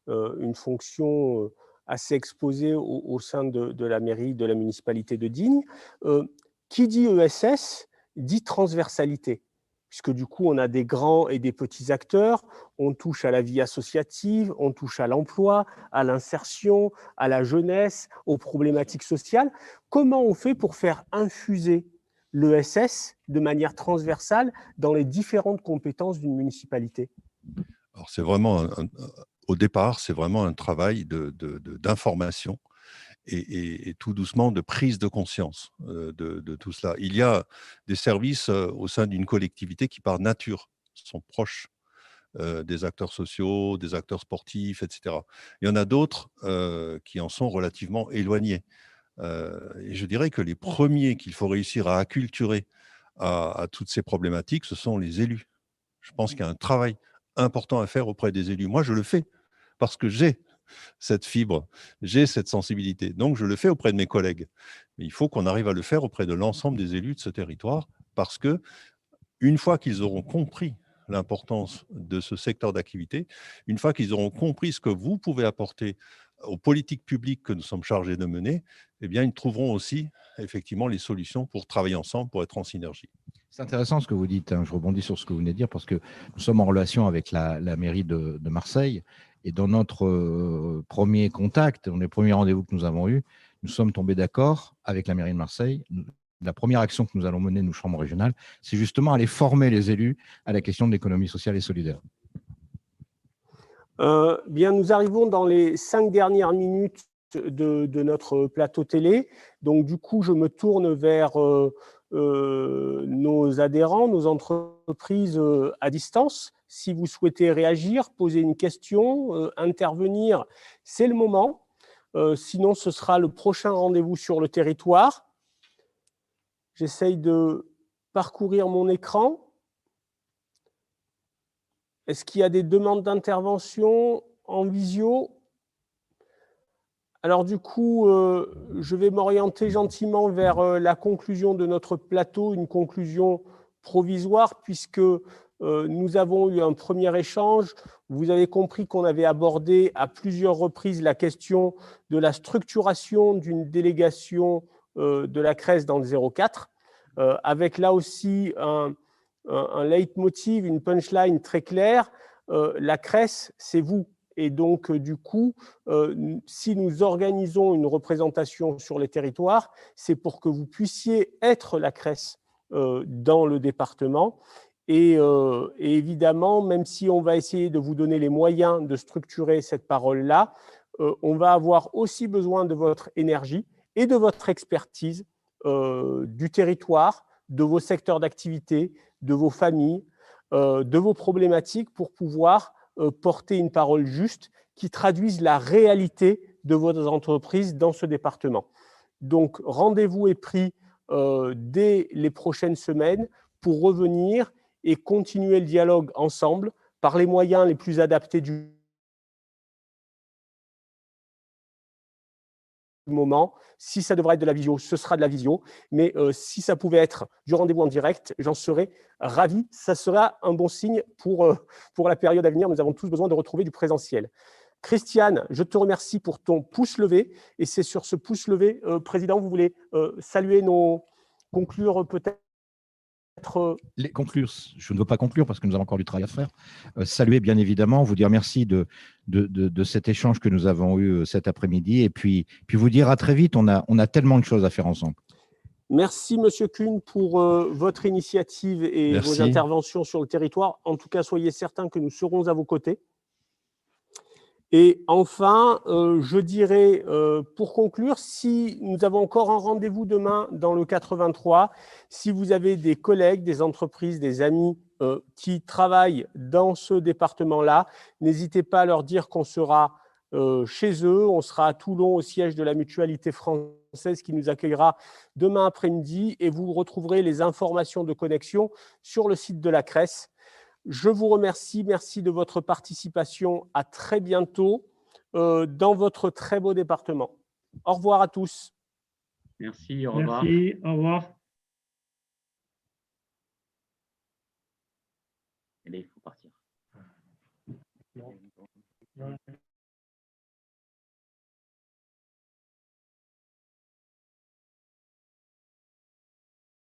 une fonction assez exposée au sein de la mairie, de la municipalité de Digne. Qui dit ESS dit transversalité, puisque du coup, on a des grands et des petits acteurs, on touche à la vie associative, on touche à l'emploi, à l'insertion, à la jeunesse, aux problématiques sociales. Comment on fait pour faire infuser l'ESS de manière transversale dans les différentes compétences d'une municipalité? Alors, c'est vraiment, au départ, c'est vraiment un travail d'information et tout doucement de prise de conscience de tout cela. Il y a des services au sein d'une collectivité qui, par nature, sont proches des acteurs sociaux, des acteurs sportifs, etc. Il y en a d'autres qui en sont relativement éloignés. Et je dirais que les premiers qu'il faut réussir à acculturer à toutes ces problématiques, ce sont les élus. Je pense qu'il y a un travail important à faire auprès des élus. Moi, je le fais parce que j'ai cette fibre, j'ai cette sensibilité. Donc, je le fais auprès de mes collègues. Mais il faut qu'on arrive à le faire auprès de l'ensemble des élus de ce territoire parce que une fois qu'ils auront compris l'importance de ce secteur d'activité, une fois qu'ils auront compris ce que vous pouvez apporter aux politiques publiques que nous sommes chargés de mener, eh bien, ils trouveront aussi effectivement les solutions pour travailler ensemble, pour être en synergie. C'est intéressant ce que vous dites, hein. Je rebondis sur ce que vous venez de dire parce que nous sommes en relation avec la mairie de Marseille et dans notre premier contact, dans les premiers rendez-vous que nous avons eus, nous sommes tombés d'accord avec la mairie de Marseille. La première action que nous allons mener, nous, Chambre régionale, c'est justement aller former les élus à la question de l'économie sociale et solidaire. Bien, nous arrivons dans les 5 dernières minutes de notre plateau télé. Donc, du coup, je me tourne vers nos adhérents, nos entreprises à distance. Si vous souhaitez réagir, poser une question, intervenir, c'est le moment. Sinon, ce sera le prochain rendez-vous sur le territoire. J'essaye de parcourir mon écran. Est-ce qu'il y a des demandes d'intervention en visio? Alors du coup, je vais m'orienter gentiment vers la conclusion de notre plateau, une conclusion provisoire, puisque nous avons eu un premier échange. Vous avez compris qu'on avait abordé à plusieurs reprises la question de la structuration d'une délégation de la CRES dans le 04, avec là aussi un leitmotiv, une punchline très claire, la CRES, c'est vous. Et donc, du coup, si nous organisons une représentation sur les territoires, c'est pour que vous puissiez être la CRES dans le département. Et évidemment, même si on va essayer de vous donner les moyens de structurer cette parole-là, on va avoir aussi besoin de votre énergie et de votre expertise du territoire, de vos secteurs d'activité, de vos familles, de vos problématiques pour pouvoir porter une parole juste qui traduise la réalité de vos entreprises dans ce département. Donc, rendez-vous est pris dès les prochaines semaines pour revenir et continuer le dialogue ensemble par les moyens les plus adaptés du moment. Si ça devrait être de la visio, ce sera de la visio. Mais si ça pouvait être du rendez-vous en direct, j'en serais ravi. Ça sera un bon signe pour la période à venir. Nous avons tous besoin de retrouver du présentiel. Christiane, je te remercie pour ton pouce levé. Et c'est sur ce pouce levé, Président, vous voulez saluer conclure peut-être conclure, je ne veux pas conclure parce que nous avons encore du travail à faire. Saluer bien évidemment, vous dire merci de cet échange que nous avons eu cet après-midi et puis vous dire à très vite, on a tellement de choses à faire ensemble. Merci Monsieur Kuhn pour votre initiative et vos interventions sur le territoire. En tout cas, soyez certains que nous serons à vos côtés. Et enfin, je dirais, pour conclure, si nous avons encore un rendez-vous demain dans le 83, si vous avez des collègues, des entreprises, des amis qui travaillent dans ce département-là, n'hésitez pas à leur dire qu'on sera chez eux. On sera à Toulon, au siège de la Mutualité française qui nous accueillera demain après-midi et vous retrouverez les informations de connexion sur le site de la CRES. Je vous remercie, merci de votre participation. À très bientôt dans votre très beau département. Au revoir à tous. Merci, au revoir. Merci, au revoir. Il faut partir.